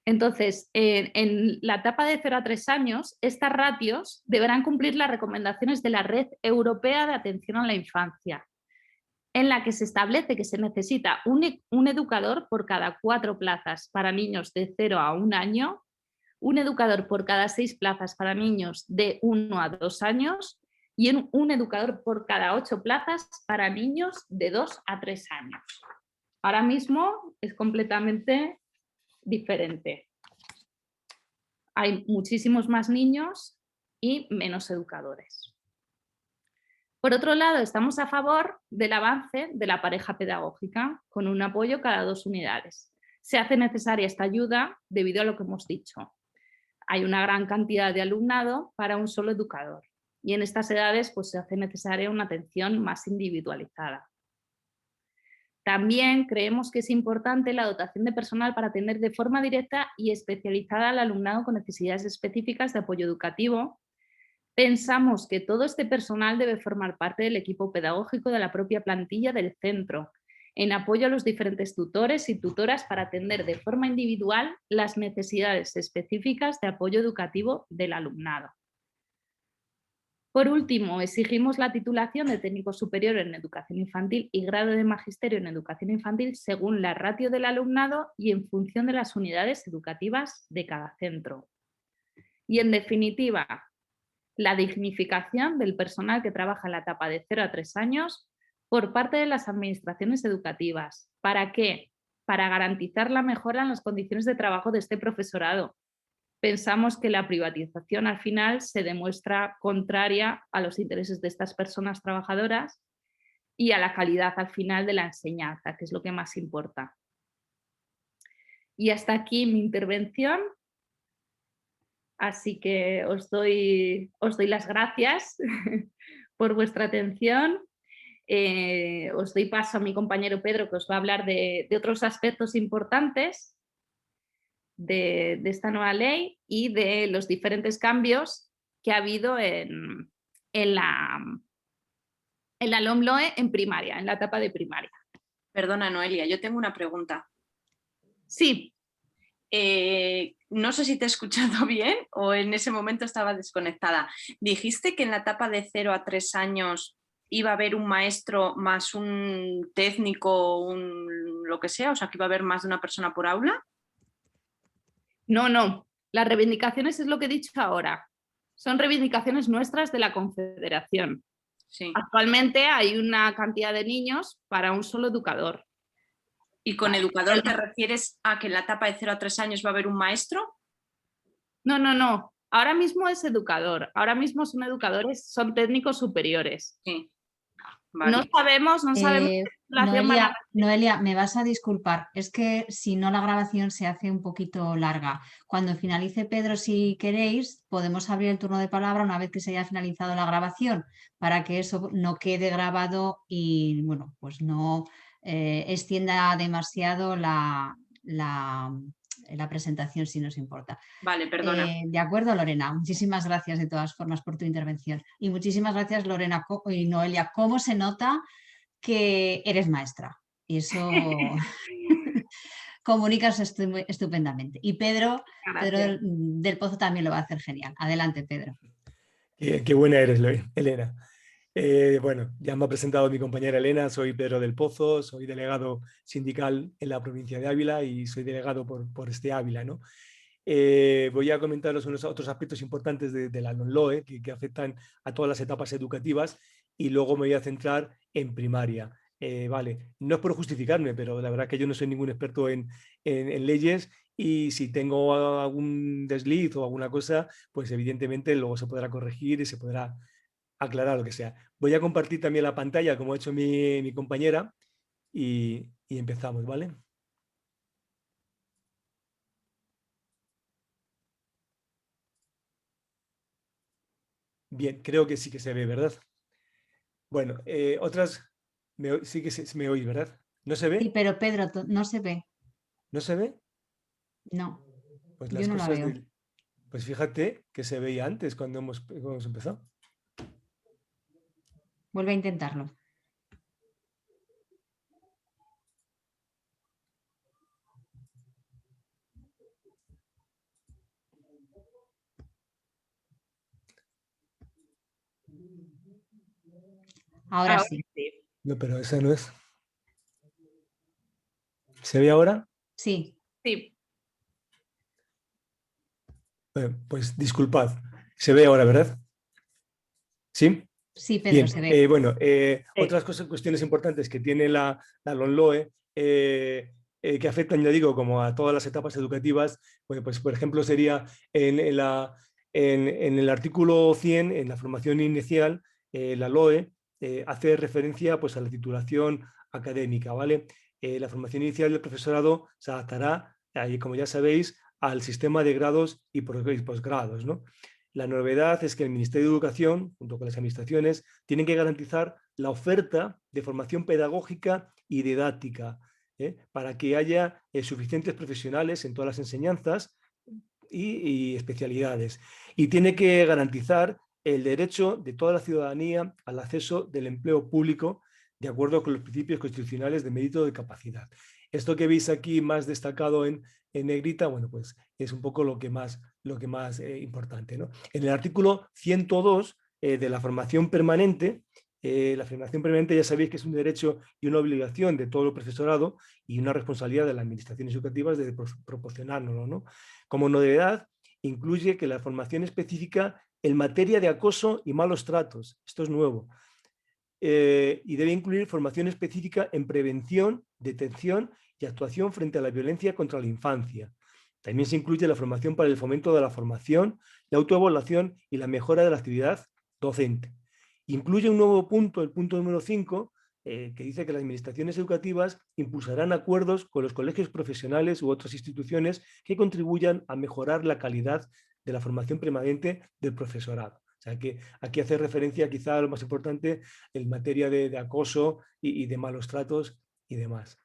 Entonces, en la etapa de 0 a 3 años, estas ratios deberán cumplir las recomendaciones de la Red Europea de Atención a la Infancia, en la que se establece que se necesita un educador por cada 4 plazas para niños de 0 a 1 año, un educador por cada 6 plazas para niños de 1 a 2 años y un educador por cada 8 plazas para niños de 2 a 3 años. Ahora mismo es completamente diferente. Hay muchísimos más niños y menos educadores. Por otro lado, estamos a favor del avance de la pareja pedagógica con un apoyo cada 2 unidades. Se hace necesaria esta ayuda debido a lo que hemos dicho. Hay una gran cantidad de alumnado para un solo educador y en estas edades pues, se hace necesaria una atención más individualizada. También creemos que es importante la dotación de personal para atender de forma directa y especializada al alumnado con necesidades específicas de apoyo educativo. Pensamos que todo este personal debe formar parte del equipo pedagógico de la propia plantilla del centro, en apoyo a los diferentes tutores y tutoras para atender de forma individual las necesidades específicas de apoyo educativo del alumnado. Por último, exigimos la titulación de técnico superior en educación infantil y grado de magisterio en educación infantil según la ratio del alumnado y en función de las unidades educativas de cada centro. Y en definitiva, la dignificación del personal que trabaja en la etapa de 0 a 3 años por parte de las administraciones educativas. ¿Para qué? Para garantizar la mejora en las condiciones de trabajo de este profesorado. Pensamos que la privatización al final se demuestra contraria a los intereses de estas personas trabajadoras y a la calidad al final de la enseñanza, que es lo que más importa. Y hasta aquí mi intervención. Así que os doy las gracias por vuestra atención. Os doy paso a mi compañero Pedro, que os va a hablar de otros aspectos importantes de esta nueva ley y de los diferentes cambios que ha habido en la LOMLOE en primaria, en la etapa de primaria. Perdona, Noelia, yo tengo una pregunta. Sí. No sé si te he escuchado bien o en ese momento estaba desconectada. Dijiste que en la etapa de 0 a 3 años iba a haber un maestro más un técnico, lo que sea, o sea que iba a haber más de una persona por aula. No. Las reivindicaciones es lo que he dicho ahora. Son reivindicaciones nuestras de la Confederación. Sí. Actualmente hay una cantidad de niños para un solo educador. ¿Y con educador te refieres a que en la etapa de 0 a 3 años va a haber un maestro? No. Ahora mismo es educador. Ahora mismo son educadores, son técnicos superiores. Sí. Vale. No sabemos. Noelia, me vas a disculpar. Es que si no la grabación se hace un poquito larga. Cuando finalice Pedro, si queréis, podemos abrir el turno de palabra una vez que se haya finalizado la grabación para que eso no quede grabado y bueno, pues no extienda demasiado la presentación, si nos importa. Vale, perdona. De acuerdo, Lorena. Muchísimas gracias de todas formas por tu intervención. Y muchísimas gracias, Lorena y Noelia. ¿Cómo se nota que eres maestra? Y eso comunicas estupendamente. Y Pedro del Pozo también lo va a hacer genial. Adelante, Pedro. Qué buena eres, Elena. Bueno, ya me ha presentado mi compañera Elena, soy Pedro del Pozo, soy delegado sindical en la provincia de Ávila y soy delegado por este Ávila, ¿no? Voy a comentaros unos otros aspectos importantes de la LOMLOE que afectan a todas las etapas educativas y luego me voy a centrar en primaria. Vale, no es por justificarme, pero la verdad que yo no soy ningún experto en leyes y si tengo algún desliz o alguna cosa, pues evidentemente luego se podrá corregir y se podrá aclarar lo que sea. Voy a compartir también la pantalla como ha hecho mi compañera y empezamos, ¿vale? Bien, creo que sí que se ve, ¿verdad? Bueno, otras, sí que me oís, ¿verdad? ¿No se ve? Sí, pero Pedro, no se ve. ¿No se ve? No, pues yo no la veo. Pues fíjate que se veía antes cuando hemos empezado. Vuelve a intentarlo. Ahora Ahora sí. sí. No, pero esa no es. ¿Se ve ahora? Sí, Sí, Pues disculpad. Se ve ahora, ¿verdad? ¿Sí? sí, Pedro, Bien, se ve. bueno, Sí. otras cuestiones importantes que tiene la LOMLOE, que afectan, ya digo, como a todas las etapas educativas, pues por ejemplo sería en el artículo 100, en la formación inicial, la LOE hace referencia pues, a la titulación académica, ¿vale? La formación inicial del profesorado se adaptará, como ya sabéis, al sistema de grados y posgrados, ¿no? La novedad es que el Ministerio de Educación, junto con las administraciones, tienen que garantizar la oferta de formación pedagógica y didáctica, para que haya suficientes profesionales en todas las enseñanzas y especialidades. Y tiene que garantizar el derecho de toda la ciudadanía al acceso del empleo público de acuerdo con los principios constitucionales de mérito de capacidad. Esto que veis aquí más destacado en negrita, bueno, pues es un poco lo que más importante, ¿no? En el artículo 102 de la formación permanente, la formación permanente ya sabéis que es un derecho y una obligación de todo el profesorado y una responsabilidad de las administraciones educativas de proporcionárnoslo, ¿no? Como novedad, incluye que la formación específica en materia de acoso y malos tratos, esto es nuevo, y debe incluir formación específica en prevención, detención y actuación frente a la violencia contra la infancia. También se incluye la formación para el fomento de la formación, la autoevaluación y la mejora de la actividad docente. Incluye un nuevo punto, el punto número 5, que dice que las administraciones educativas impulsarán acuerdos con los colegios profesionales u otras instituciones que contribuyan a mejorar la calidad de la formación permanente del profesorado. O sea que aquí hace referencia quizá a lo más importante en materia de acoso y de malos tratos y demás.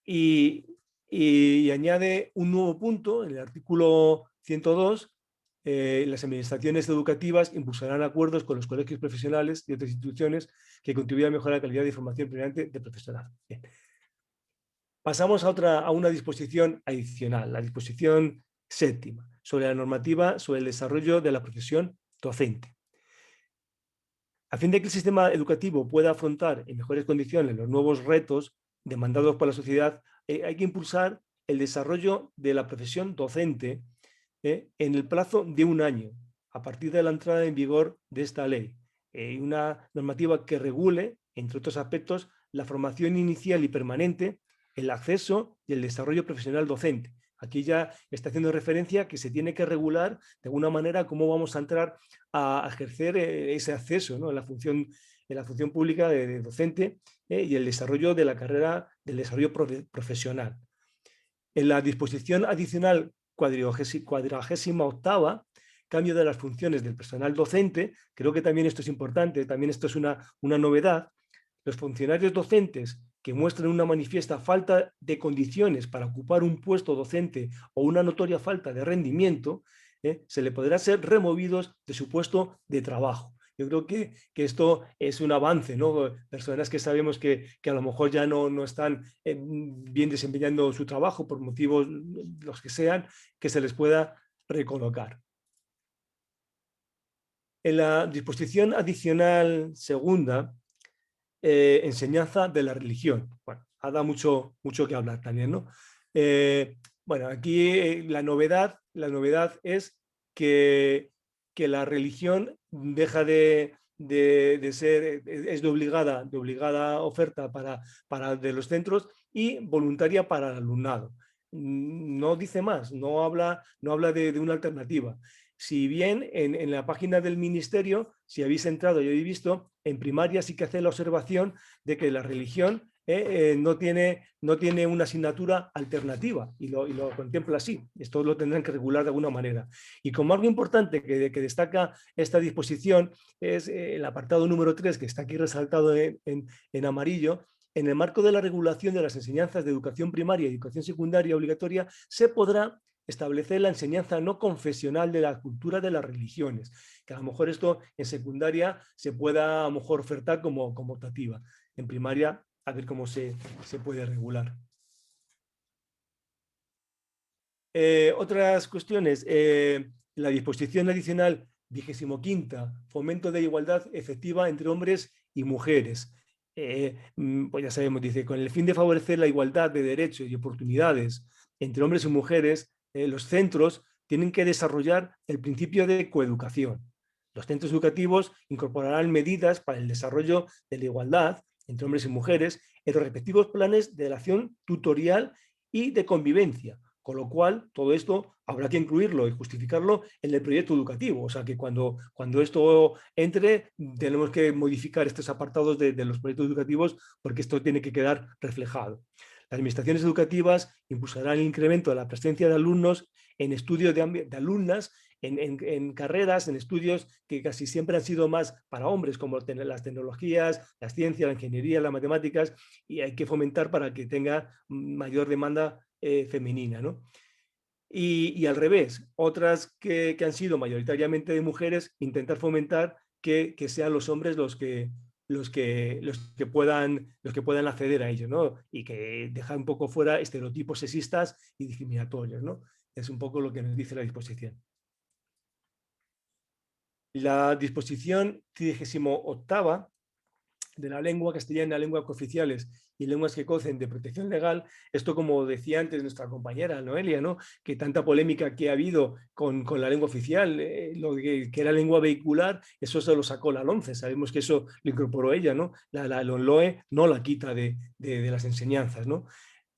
Y añade un nuevo punto en el artículo 102. Las administraciones educativas impulsarán acuerdos con los colegios profesionales y otras instituciones que contribuyan a mejorar la calidad de formación permanente del profesorado. Bien. Pasamos a una disposición adicional, la disposición séptima, sobre la normativa sobre el desarrollo de la profesión docente. A fin de que el sistema educativo pueda afrontar en mejores condiciones los nuevos retos demandados por la sociedad, hay que impulsar el desarrollo de la profesión docente en el plazo de un año, a partir de la entrada en vigor de esta ley. Una normativa que regule, entre otros aspectos, la formación inicial y permanente, el acceso y el desarrollo profesional docente. Aquí ya está haciendo referencia a que se tiene que regular de alguna manera cómo vamos a entrar a ejercer ese acceso, ¿no? en la función pública de docente y el desarrollo de la carrera del desarrollo profesional. En la disposición adicional 48ª, cambio de las funciones del personal docente, creo que también esto es importante, también esto es una novedad. Los funcionarios docentes que muestren una manifiesta falta de condiciones para ocupar un puesto docente o una notoria falta de rendimiento, se le podrá ser removidos de su puesto de trabajo. Yo creo que esto es un avance, ¿no? Personas que sabemos que a lo mejor ya no están bien desempeñando su trabajo por motivos los que sean, que se les pueda recolocar. En la disposición adicional segunda, enseñanza de la religión. Bueno, ha dado mucho que hablar también, ¿no? Bueno, aquí la novedad es que la religión deja de ser, es de obligada oferta de los centros y voluntaria para el alumnado. No dice más, no habla de una alternativa. Si bien en la página del ministerio, si habéis entrado y habéis visto, en primaria sí que hace la observación de que la religión no tiene una asignatura alternativa y lo contempla así. Esto lo tendrán que regular de alguna manera. Y como algo importante que destaca esta disposición es el apartado número 3, que está aquí resaltado en amarillo. En el marco de la regulación de las enseñanzas de educación primaria y educación secundaria obligatoria, se podrá establecer la enseñanza no confesional de la cultura de las religiones, que a lo mejor esto en secundaria se pueda a lo mejor ofertar como optativa. En primaria, a ver cómo se puede regular. Otras cuestiones, la disposición adicional 25ª, fomento de igualdad efectiva entre hombres y mujeres. Pues ya sabemos, dice, con el fin de favorecer la igualdad de derechos y oportunidades entre hombres y mujeres, los centros tienen que desarrollar el principio de coeducación. Los centros educativos incorporarán medidas para el desarrollo de la igualdad entre hombres y mujeres en los respectivos planes de la acción tutorial y de convivencia, con lo cual todo esto habrá que incluirlo y justificarlo en el proyecto educativo. O sea que cuando esto entre tenemos que modificar estos apartados de los proyectos educativos porque esto tiene que quedar reflejado. Las administraciones educativas impulsarán el incremento de la presencia de alumnos en estudios de alumnas en carreras, en estudios que casi siempre han sido más para hombres, como las tecnologías, las ciencias, la ingeniería, las matemáticas, y hay que fomentar para que tenga mayor demanda femenina, ¿no? Y al revés, otras que han sido mayoritariamente de mujeres, intentar fomentar que sean los hombres los que puedan acceder a ello, ¿no? Y que dejar un poco fuera estereotipos sexistas y discriminatorios, ¿no? Es un poco lo que nos dice la disposición. La disposición 38ª de la lengua castellana, lenguas cooficiales y lenguas que gocen de protección legal, esto como decía antes nuestra compañera Noelia, ¿no? Que tanta polémica que ha habido con la lengua oficial, lo que era lengua vehicular, eso se lo sacó la LOMCE, sabemos que eso lo incorporó ella, ¿no? La LOMLOE no la quita de las enseñanzas, ¿no?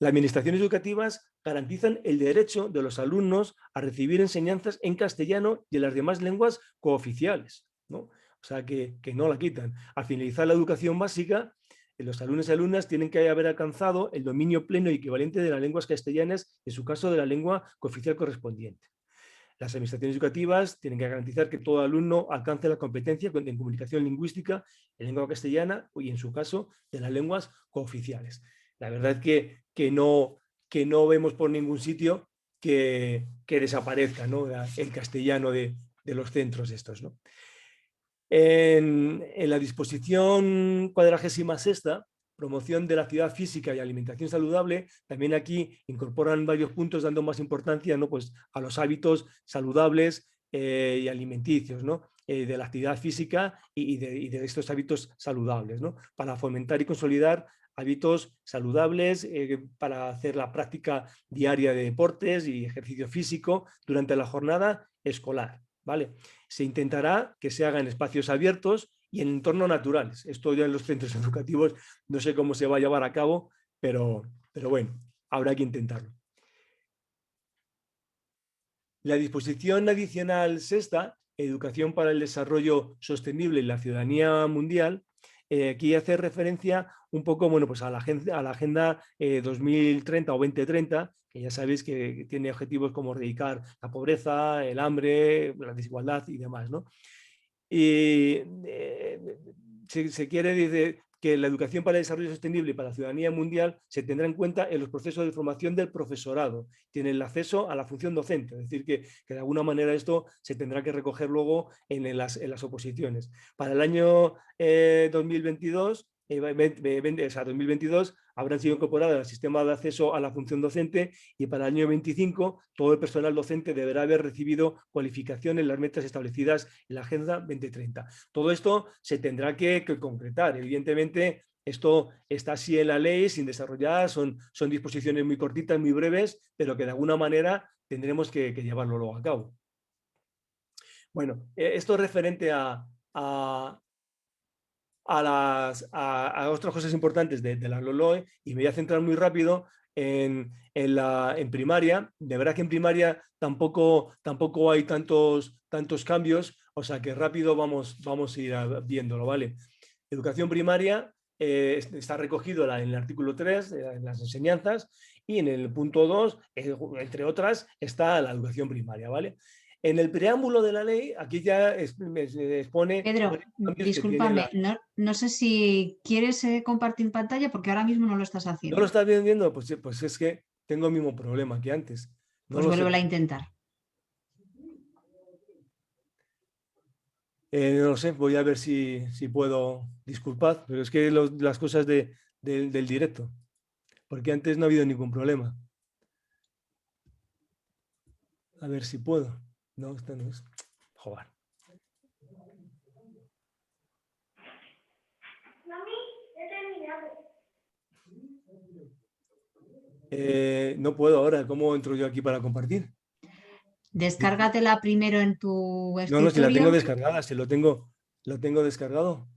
Las administraciones educativas garantizan el derecho de los alumnos a recibir enseñanzas en castellano y en las demás lenguas cooficiales, ¿no? O sea, que no la quitan. Al finalizar la educación básica, los alumnos y alumnas tienen que haber alcanzado el dominio pleno y equivalente de las lenguas castellanas, en su caso de la lengua cooficial correspondiente. Las administraciones educativas tienen que garantizar que todo alumno alcance la competencia en comunicación lingüística en lengua castellana y, en su caso, de las lenguas cooficiales. La verdad es que no vemos por ningún sitio que desaparezca, ¿no? El castellano de los centros estos, ¿no? En la disposición 46ª, promoción de la actividad física y alimentación saludable, también aquí incorporan varios puntos dando más importancia, ¿no? Pues a los hábitos saludables y alimenticios, ¿no? De la actividad física y de estos hábitos saludables, ¿no? Para fomentar y consolidar hábitos saludables, para hacer la práctica diaria de deportes y ejercicio físico durante la jornada escolar, ¿vale? Se intentará que se haga en espacios abiertos y en entornos naturales. Esto ya en los centros educativos no sé cómo se va a llevar a cabo, pero bueno, habrá que intentarlo. La disposición adicional 6ª, Educación para el Desarrollo Sostenible y la Ciudadanía Mundial, aquí hace referencia un poco, bueno, pues a la Agenda 2030 o 2030, que ya sabéis que tiene objetivos como erradicar la pobreza, el hambre, la desigualdad y demás, ¿no? Y se quiere decir que la educación para el desarrollo sostenible y para la ciudadanía mundial se tendrá en cuenta en los procesos de formación del profesorado, tiene el acceso a la función docente, es decir, que de alguna manera esto se tendrá que recoger luego en las oposiciones. Para el año 2022, 2022 habrán sido incorporadas al sistema de acceso a la función docente y para el año 25 todo el personal docente deberá haber recibido cualificación en las metas establecidas en la Agenda 2030. Todo esto se tendrá que concretar. Evidentemente, esto está así en la ley, sin desarrollar, son disposiciones muy cortitas, muy breves, pero que de alguna manera tendremos que llevarlo luego a cabo. Bueno, esto es referente a otras cosas importantes de la LOLOE y me voy a centrar muy rápido en primaria. De verdad que en primaria tampoco hay tantos cambios, o sea que rápido vamos a ir viéndolo, ¿vale? Educación primaria está recogido en el artículo 3, en las enseñanzas, y en el punto 2, entre otras, está la educación primaria, ¿vale? En el preámbulo de la ley, aquí ya se expone... Pedro, discúlpame, no sé si quieres compartir pantalla porque ahora mismo no lo estás haciendo. ¿No lo estás viendo? Pues es que tengo el mismo problema que antes. Pues vuelve a intentar. No lo sé, voy a ver si puedo, disculpad, pero es que las cosas del directo, porque antes no ha habido ningún problema. A ver si puedo. No, esta no es. Joder. No puedo ahora. ¿Cómo entro yo aquí para compartir? Descárgatela primero en tu No, no, si la tengo escritorio. descargada, si lo tengo descargado.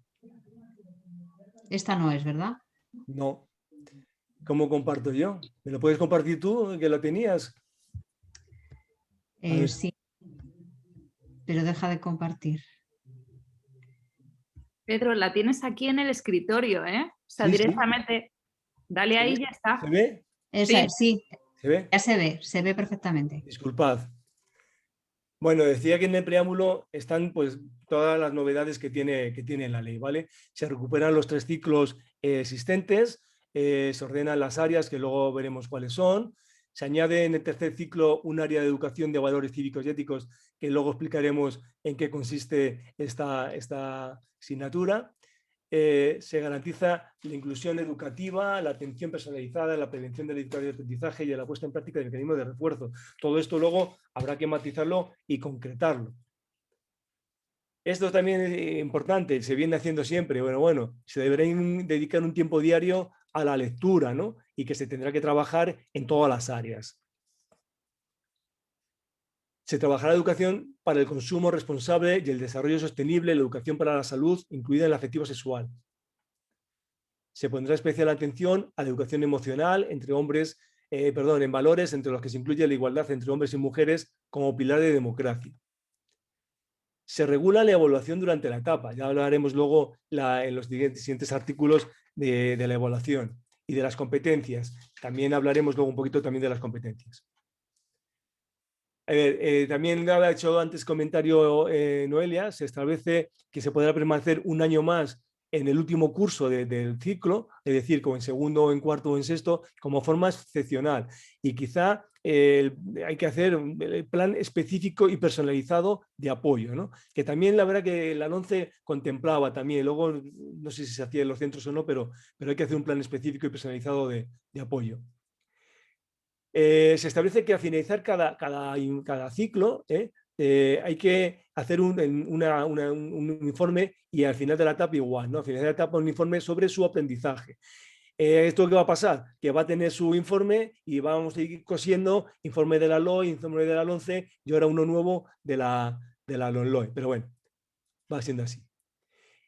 Esta no es, ¿verdad? No. ¿Cómo comparto yo? ¿Me lo puedes compartir tú, que lo tenías? A ver. Sí, pero deja de compartir. Pedro, la tienes aquí en el escritorio, ¿eh? O sea, Sí, sí. directamente, dale ahí y ya está. ¿Se ve? Esa es, sí, ¿Se ve? ya se ve perfectamente. Disculpad. Bueno, decía que en el preámbulo están pues todas las novedades que tiene la ley, ¿vale? Se recuperan los 3 ciclos existentes, se ordenan las áreas, que luego veremos cuáles son. Se añade en el 3er ciclo un área de educación de valores cívicos y éticos, que luego explicaremos en qué consiste esta asignatura. Se garantiza la inclusión educativa, la atención personalizada, la prevención del aprendizaje y la puesta en práctica del mecanismo de refuerzo. Todo esto luego habrá que matizarlo y concretarlo. Esto también es importante, se viene haciendo siempre. Bueno, se deberá dedicar un tiempo diario a la lectura, ¿no? Y que se tendrá que trabajar en todas las áreas. Se trabajará educación para el consumo responsable y el desarrollo sostenible, la educación para la salud, incluida en la afectivo-sexual. Se pondrá especial atención a la educación emocional en valores entre los que se incluye la igualdad entre hombres y mujeres como pilar de democracia. Se regula la evaluación durante la etapa. Ya hablaremos luego en los siguientes artículos de la evaluación y de las competencias. También hablaremos luego un poquito también de las competencias. A ver, también ha hecho antes comentario Noelia, se establece que se podrá permanecer un año más en el último curso del ciclo, es decir, como en segundo, en cuarto o en sexto, como forma excepcional. Y quizá hay que hacer el plan específico y personalizado de apoyo, ¿no? Que también la verdad que la LONCE contemplaba también, luego no sé si se hacía en los centros o no, pero hay que hacer un plan específico y personalizado de apoyo. Se establece que al finalizar cada ciclo hay que hacer un informe y al final de la etapa igual, ¿no? Al final de la etapa un informe sobre su aprendizaje. ¿Esto qué va a pasar? Que va a tener su informe y vamos a ir cosiendo informe de la LOE, informe de la LONCE y ahora uno nuevo de la LONLOE. Pero bueno, va siendo así.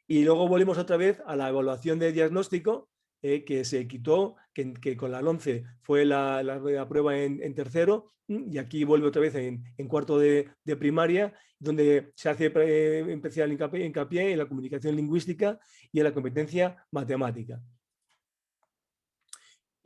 Y luego volvemos otra vez a la evaluación de diagnóstico, que se quitó, que con la LONCE fue la prueba en tercero, y aquí vuelve otra vez en cuarto de primaria, donde se hace especial hincapié en la comunicación lingüística y en la competencia matemática.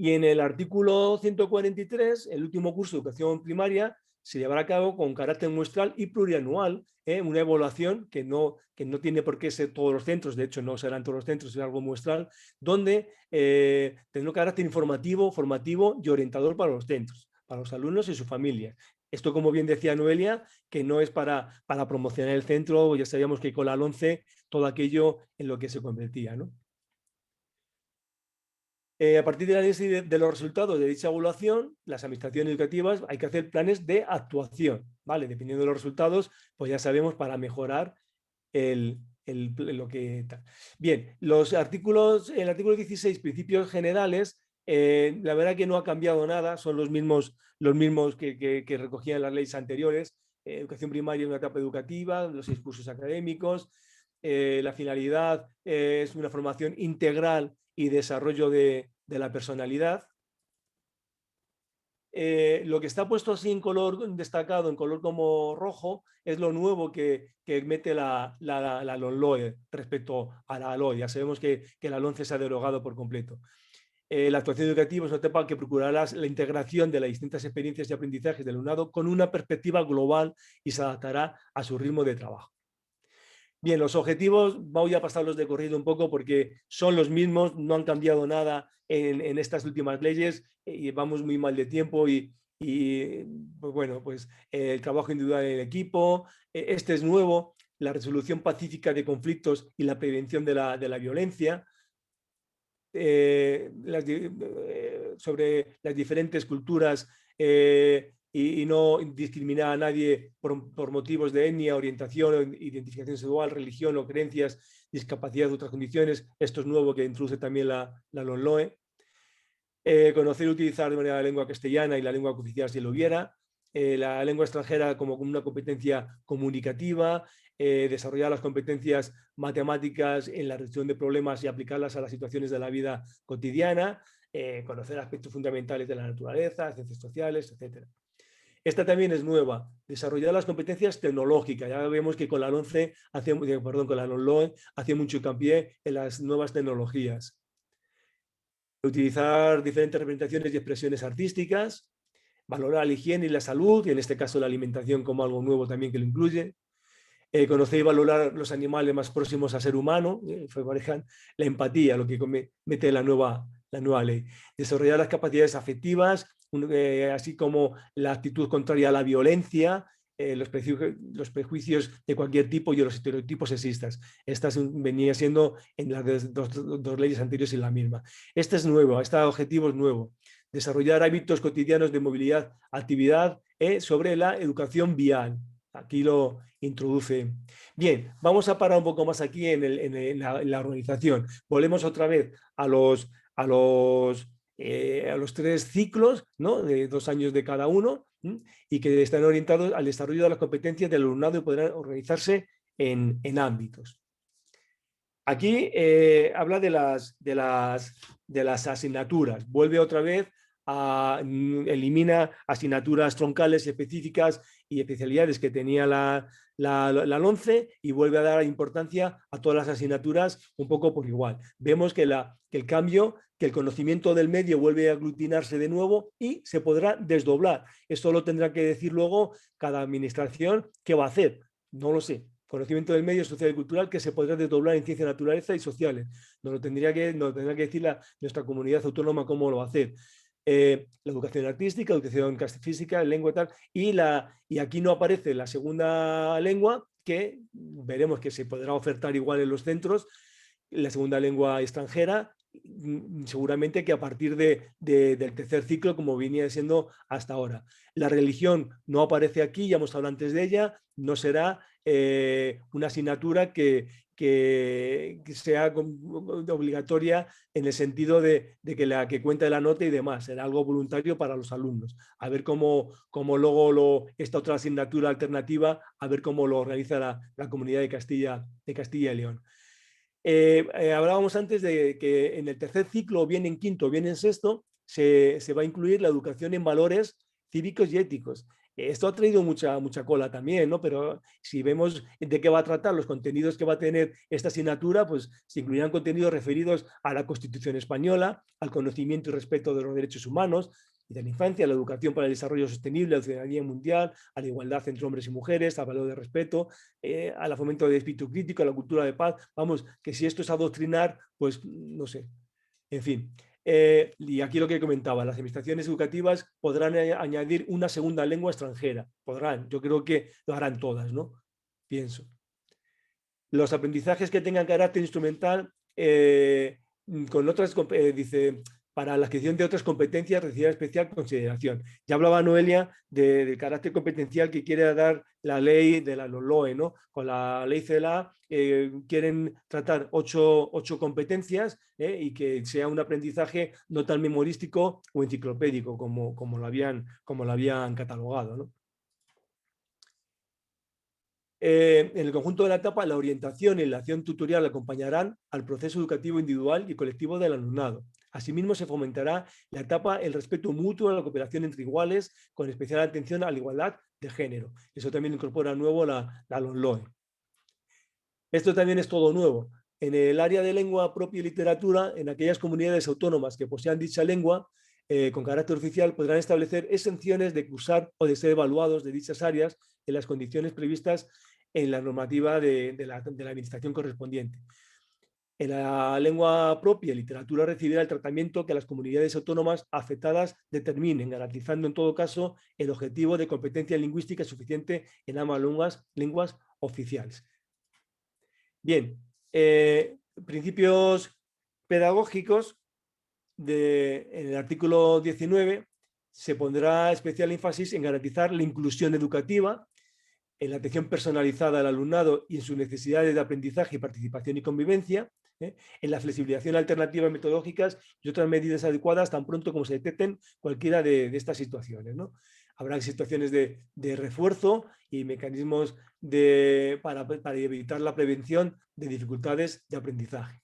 Y en el artículo 143, el último curso de educación primaria, se llevará a cabo con carácter muestral y plurianual, una evaluación que no tiene por qué ser todos los centros, de hecho no serán todos los centros, es algo muestral, donde tendrá un carácter informativo, formativo y orientador para los centros, para los alumnos y sus familias. Esto, como bien decía Noelia, que no es para promocionar el centro, ya sabíamos que con la LONCE todo aquello en lo que se convertía, ¿no? A partir del análisis de los resultados de dicha evaluación, las administraciones educativas hay que hacer planes de actuación, ¿vale? Dependiendo de los resultados, pues ya sabemos para mejorar lo que tal. Bien, el artículo 16, principios generales, la verdad que no ha cambiado nada, son los mismos que recogían las leyes anteriores. Educación primaria es una etapa educativa, los 6 cursos académicos, la finalidad es una formación integral y desarrollo de la personalidad. Lo que está puesto así en color destacado, en color como rojo, es lo nuevo que mete la LONLOE respecto a la LOE. Ya sabemos que la LONCE se ha derogado por completo. La actuación educativa es una etapa que procurará la integración de las distintas experiencias y aprendizajes del alumnado con una perspectiva global y se adaptará a su ritmo de trabajo. Bien, los objetivos voy a pasarlos de corrido un poco porque son los mismos, no han cambiado nada en estas últimas leyes y vamos muy mal de tiempo y pues bueno, pues el trabajo individual en el equipo, este es nuevo, la resolución pacífica de conflictos y la prevención de la violencia, sobre las diferentes culturas, y no discriminar a nadie por motivos de etnia, orientación, identificación sexual, religión o creencias, discapacidad u otras condiciones. Esto es nuevo que introduce también la LOMLOE. Conocer y utilizar de manera la lengua castellana y la lengua cooficial si lo hubiera. La lengua extranjera como una competencia comunicativa, desarrollar las competencias matemáticas en la resolución de problemas y aplicarlas a las situaciones de la vida cotidiana, conocer aspectos fundamentales de la naturaleza, ciencias sociales, etc. Esta también es nueva, desarrollar las competencias tecnológicas. Ya vemos que con la LOMCE, con la LOMLOE, hace mucho hincapié en las nuevas tecnologías. Utilizar diferentes representaciones y expresiones artísticas, valorar la higiene y la salud, y en este caso la alimentación como algo nuevo también que lo incluye. Conocer y valorar los animales más próximos al ser humano, favorecer la empatía, lo que mete la nueva ley. Desarrollar las capacidades afectivas, así como la actitud contraria a la violencia, los prejuicios de cualquier tipo y los estereotipos sexistas. Esta venía siendo en las dos leyes anteriores en la misma. Este es nuevo, este objetivo es nuevo. Desarrollar hábitos cotidianos de movilidad, actividad sobre la educación vial. Aquí lo introduce. Bien, vamos a parar un poco más aquí en la organización. Volvemos otra vez a los 3 ciclos, ¿no? De 2 años de cada uno, y que están orientados al desarrollo de las competencias del alumnado y podrán organizarse en ámbitos. Aquí habla de las asignaturas. Vuelve otra vez elimina asignaturas troncales específicas y especialidades que tenía la LOMCE y vuelve a dar importancia a todas las asignaturas un poco por igual. Vemos que el cambio, que el conocimiento del medio vuelve a aglutinarse de nuevo y se podrá desdoblar. Esto lo tendrá que decir luego cada administración qué va a hacer. No lo sé. Conocimiento del medio social y cultural que se podrá desdoblar en ciencia, naturaleza y sociales. Nos lo tendrá que decir nuestra comunidad autónoma cómo lo va a hacer. La educación artística, educación física, lengua y tal, y aquí no aparece la segunda lengua, que veremos que se podrá ofertar igual en los centros, la segunda lengua extranjera, seguramente que a partir del tercer ciclo, como venía siendo hasta ahora. La religión no aparece aquí, ya hemos hablado antes de ella, no será una asignatura que sea obligatoria en el sentido de que la que cuenta la nota y demás, será algo voluntario para los alumnos. A ver cómo luego esta otra asignatura alternativa, a ver cómo lo organiza la comunidad de Castilla y León. Hablábamos antes de que en el tercer ciclo, bien en quinto o bien en sexto, se va a incluir la educación en valores cívicos y éticos. Esto ha traído mucha cola también, ¿no? Pero si vemos de qué va a tratar, los contenidos que va a tener esta asignatura, pues se incluirán contenidos referidos a la Constitución española, al conocimiento y respeto de los derechos humanos y de la infancia, a la educación para el desarrollo sostenible, a la ciudadanía mundial, a la igualdad entre hombres y mujeres, al valor de respeto, al fomento del espíritu crítico, a la cultura de paz. Vamos, que si esto es adoctrinar, pues no sé. En fin. Y aquí lo que comentaba, las administraciones educativas podrán añadir una segunda lengua extranjera. Podrán, yo creo que lo harán todas, ¿no? Pienso. Los aprendizajes que tengan carácter instrumental, con otras, dice, para la adquisición de otras competencias recibirá especial consideración. Ya hablaba Noelia del carácter competencial que quiere dar la ley de la LOMLOE, ¿no? Con la ley CELA quieren tratar 8 competencias y que sea un aprendizaje no tan memorístico o enciclopédico como lo habían catalogado, ¿no? En el conjunto de la etapa, la orientación y la acción tutorial acompañarán al proceso educativo individual y colectivo del alumnado. Asimismo, se fomentará la etapa el respeto mutuo, la cooperación entre iguales, con especial atención a la igualdad de género. Eso también incorpora nuevo la LOMLOE. Esto también es todo nuevo. En el área de lengua propia y literatura, en aquellas comunidades autónomas que posean dicha lengua, con carácter oficial, podrán establecer exenciones de cursar o de ser evaluados de dichas áreas en las condiciones previstas en la normativa de la administración correspondiente. En la lengua propia y literatura recibirá el tratamiento que las comunidades autónomas afectadas determinen, garantizando en todo caso el objetivo de competencia lingüística suficiente en ambas lenguas oficiales. Bien, principios pedagógicos en el artículo 19 se pondrá especial énfasis en garantizar la inclusión educativa, en la atención personalizada al alumnado y en sus necesidades de aprendizaje, participación y convivencia, en la flexibilización de alternativas metodológicas y otras medidas adecuadas tan pronto como se detecten cualquiera de estas situaciones, ¿no? Habrá situaciones de refuerzo y mecanismos para evitar la prevención de dificultades de aprendizaje.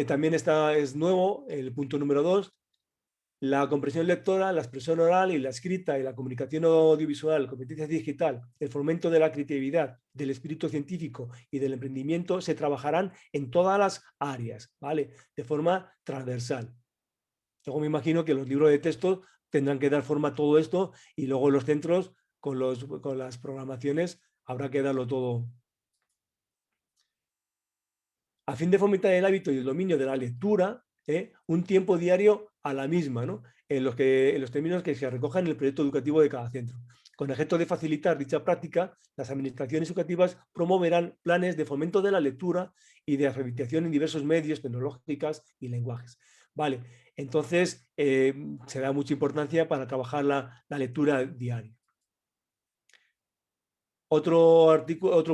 También es nuevo el punto número 2, la comprensión lectora, la expresión oral y la escrita y la comunicación audiovisual, la competencia digital, el fomento de la creatividad, del espíritu científico y del emprendimiento se trabajarán en todas las áreas, ¿vale? De forma transversal. Luego me imagino que los libros de texto tendrán que dar forma a todo esto y luego los centros con las programaciones habrá que darlo todo. A fin de fomentar el hábito y el dominio de la lectura, un tiempo diario a la misma, ¿no? en los términos que se recojan en el proyecto educativo de cada centro. Con objeto de facilitar dicha práctica, las administraciones educativas promoverán planes de fomento de la lectura y de alfabetización en diversos medios tecnológicos y lenguajes. Vale, entonces se da mucha importancia para trabajar la lectura diaria. Otro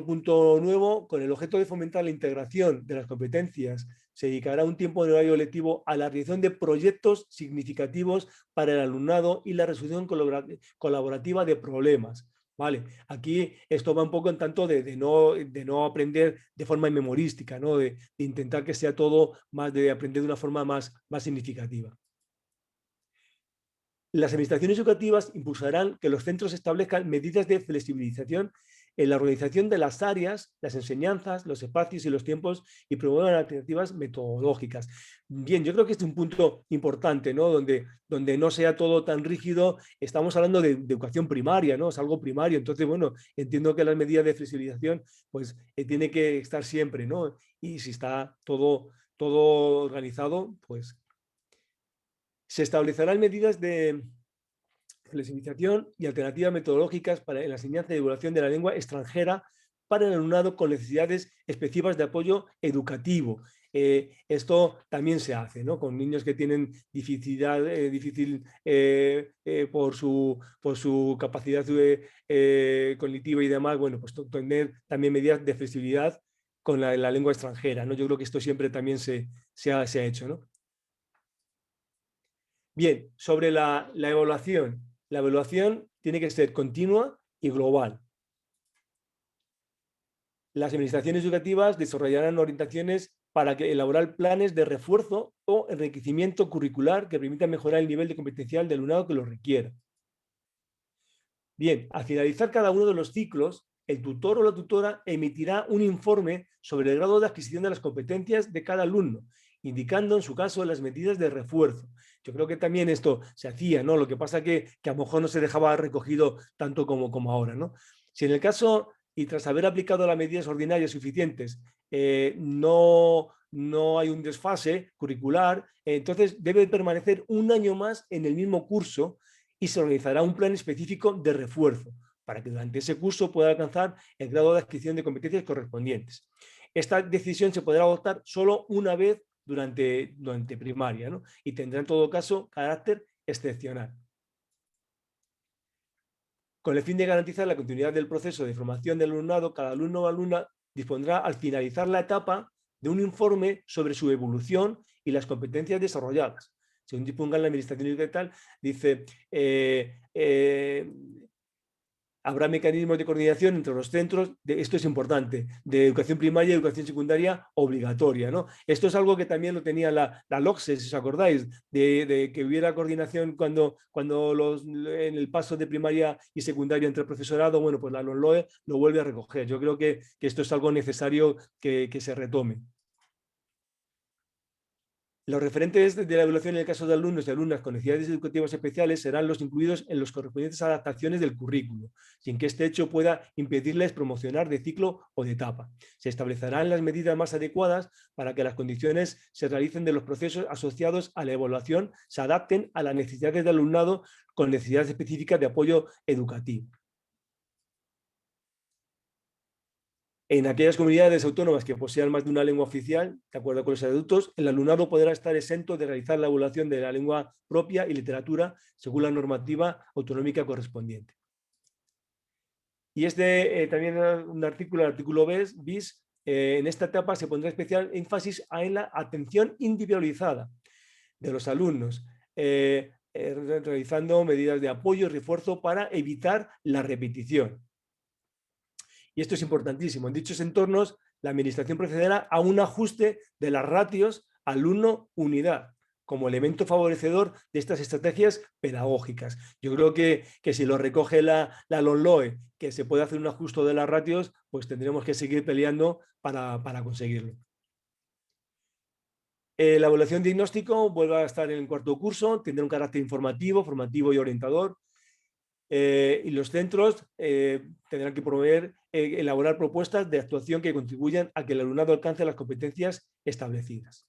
punto nuevo, con el objeto de fomentar la integración de las competencias, se dedicará un tiempo de horario lectivo a la realización de proyectos significativos para el alumnado y la resolución colaborativa de problemas. ¿Vale? Aquí esto va un poco en tanto de no aprender de forma memorística, ¿no? de intentar que sea todo más de aprender de una forma más significativa. Las administraciones educativas impulsarán que los centros establezcan medidas de flexibilización en la organización de las áreas, las enseñanzas, los espacios y los tiempos y promuevan alternativas metodológicas. Bien, yo creo que este es un punto importante, ¿no? Donde no sea todo tan rígido. Estamos hablando de educación primaria, ¿no? Es algo primario. Entonces, bueno, entiendo que las medidas de flexibilización pues tiene que estar siempre, ¿no? Y si está todo organizado, pues se establecerán medidas de flexibilización y alternativas metodológicas para la enseñanza y divulgación de la lengua extranjera para el alumnado con necesidades específicas de apoyo educativo. Esto también se hace, ¿no? Con niños que tienen dificultad por su capacidad cognitiva y demás, bueno, pues tener también medidas de flexibilidad con la lengua extranjera, ¿no? Yo creo que esto siempre también se ha hecho, ¿no? Bien, sobre la evaluación. La evaluación tiene que ser continua y global. Las administraciones educativas desarrollarán orientaciones para elaborar planes de refuerzo o enriquecimiento curricular que permitan mejorar el nivel de competencial del alumnado que lo requiera. Bien, al finalizar cada uno de los ciclos, el tutor o la tutora emitirá un informe sobre el grado de adquisición de las competencias de cada alumno, indicando en su caso las medidas de refuerzo. Yo creo que también esto se hacía, ¿no? Lo que pasa que a lo mejor no se dejaba recogido tanto como ahora, ¿no? Si en el caso, y tras haber aplicado las medidas ordinarias suficientes, no hay un desfase curricular, entonces debe permanecer un año más en el mismo curso y se organizará un plan específico de refuerzo para que durante ese curso pueda alcanzar el grado de adquisición de competencias correspondientes. Esta decisión se podrá adoptar solo una vez durante primaria, ¿no? Y tendrá en todo caso carácter excepcional. Con el fin de garantizar la continuidad del proceso de formación del alumnado, cada alumno o alumna dispondrá al finalizar la etapa de un informe sobre su evolución y las competencias desarrolladas. Según disponga la administración educativa, dice habrá mecanismos de coordinación entre los centros, esto es importante, de educación primaria y educación secundaria obligatoria, ¿no? Esto es algo que también lo tenía la LOCSE, si os acordáis, de que hubiera coordinación cuando en el paso de primaria y secundaria entre el profesorado, bueno, pues la LOMLOE lo vuelve a recoger. Yo creo que esto es algo necesario que se retome. Los referentes de la evaluación en el caso de alumnos y alumnas con necesidades educativas especiales serán los incluidos en las correspondientes adaptaciones del currículo, sin que este hecho pueda impedirles promocionar de ciclo o de etapa. Se establecerán las medidas más adecuadas para que las condiciones se realicen de los procesos asociados a la evaluación se adapten a las necesidades del alumnado con necesidades específicas de apoyo educativo. En aquellas comunidades autónomas que posean más de una lengua oficial, de acuerdo con los estatutos, el alumnado podrá estar exento de realizar la evaluación de la lengua propia y literatura según la normativa autonómica correspondiente. Y también un artículo, el artículo bis, en esta etapa se pondrá especial énfasis en la atención individualizada de los alumnos, realizando medidas de apoyo y refuerzo para evitar la repetición. Y esto es importantísimo. En dichos entornos, la Administración procederá a un ajuste de las ratios alumno-unidad como elemento favorecedor de estas estrategias pedagógicas. Yo creo que si lo recoge la LOMLOE, que se puede hacer un ajuste de las ratios, pues tendremos que seguir peleando para conseguirlo. La evaluación diagnóstico vuelve a estar en el cuarto curso, tendrá un carácter informativo, formativo y orientador. Y los centros tendrán que promover, elaborar propuestas de actuación que contribuyan a que el alumnado alcance las competencias establecidas.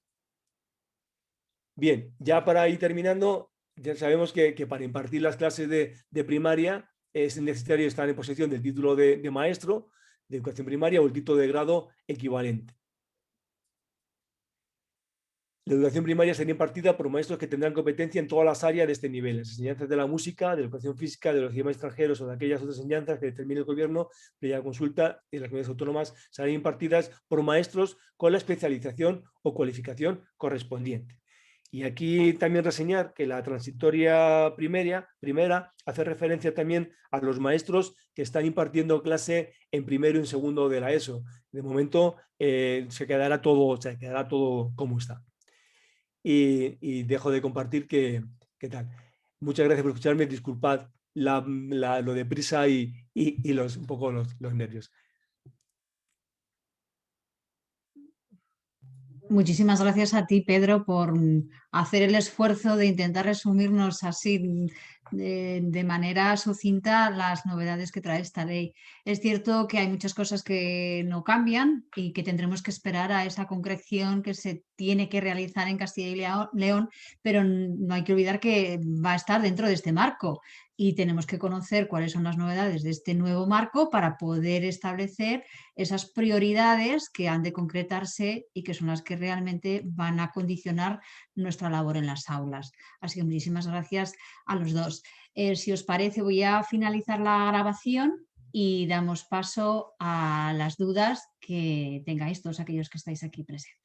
Bien, ya para ir terminando, ya sabemos que para impartir las clases de primaria es necesario estar en posesión del título de maestro de educación primaria o el título de grado equivalente. La educación primaria sería impartida por maestros que tendrán competencia en todas las áreas de este nivel, las enseñanzas de la música, de la educación física, de los idiomas extranjeros o de aquellas otras enseñanzas que determine el gobierno, previa consulta en las comunidades autónomas, serán impartidas por maestros con la especialización o cualificación correspondiente. Y aquí también reseñar que la transitoria primera hace referencia también a los maestros que están impartiendo clase en primero y en segundo de la ESO. De momento se quedará todo como está. Y dejo de compartir qué tal. Muchas gracias por escucharme. Disculpad lo de prisa y un poco los nervios. Muchísimas gracias a ti, Pedro, por hacer el esfuerzo de intentar resumirnos así de manera sucinta las novedades que trae esta ley. Es cierto que hay muchas cosas que no cambian y que tendremos que esperar a esa concreción que se tiene que realizar en Castilla y León, pero no hay que olvidar que va a estar dentro de este marco y tenemos que conocer cuáles son las novedades de este nuevo marco para poder establecer esas prioridades que han de concretarse y que son las que realmente van a condicionar nuestra labor en las aulas. Así que muchísimas gracias a los dos. Si os parece, voy a finalizar la grabación y damos paso a las dudas que tengáis todos aquellos que estáis aquí presentes.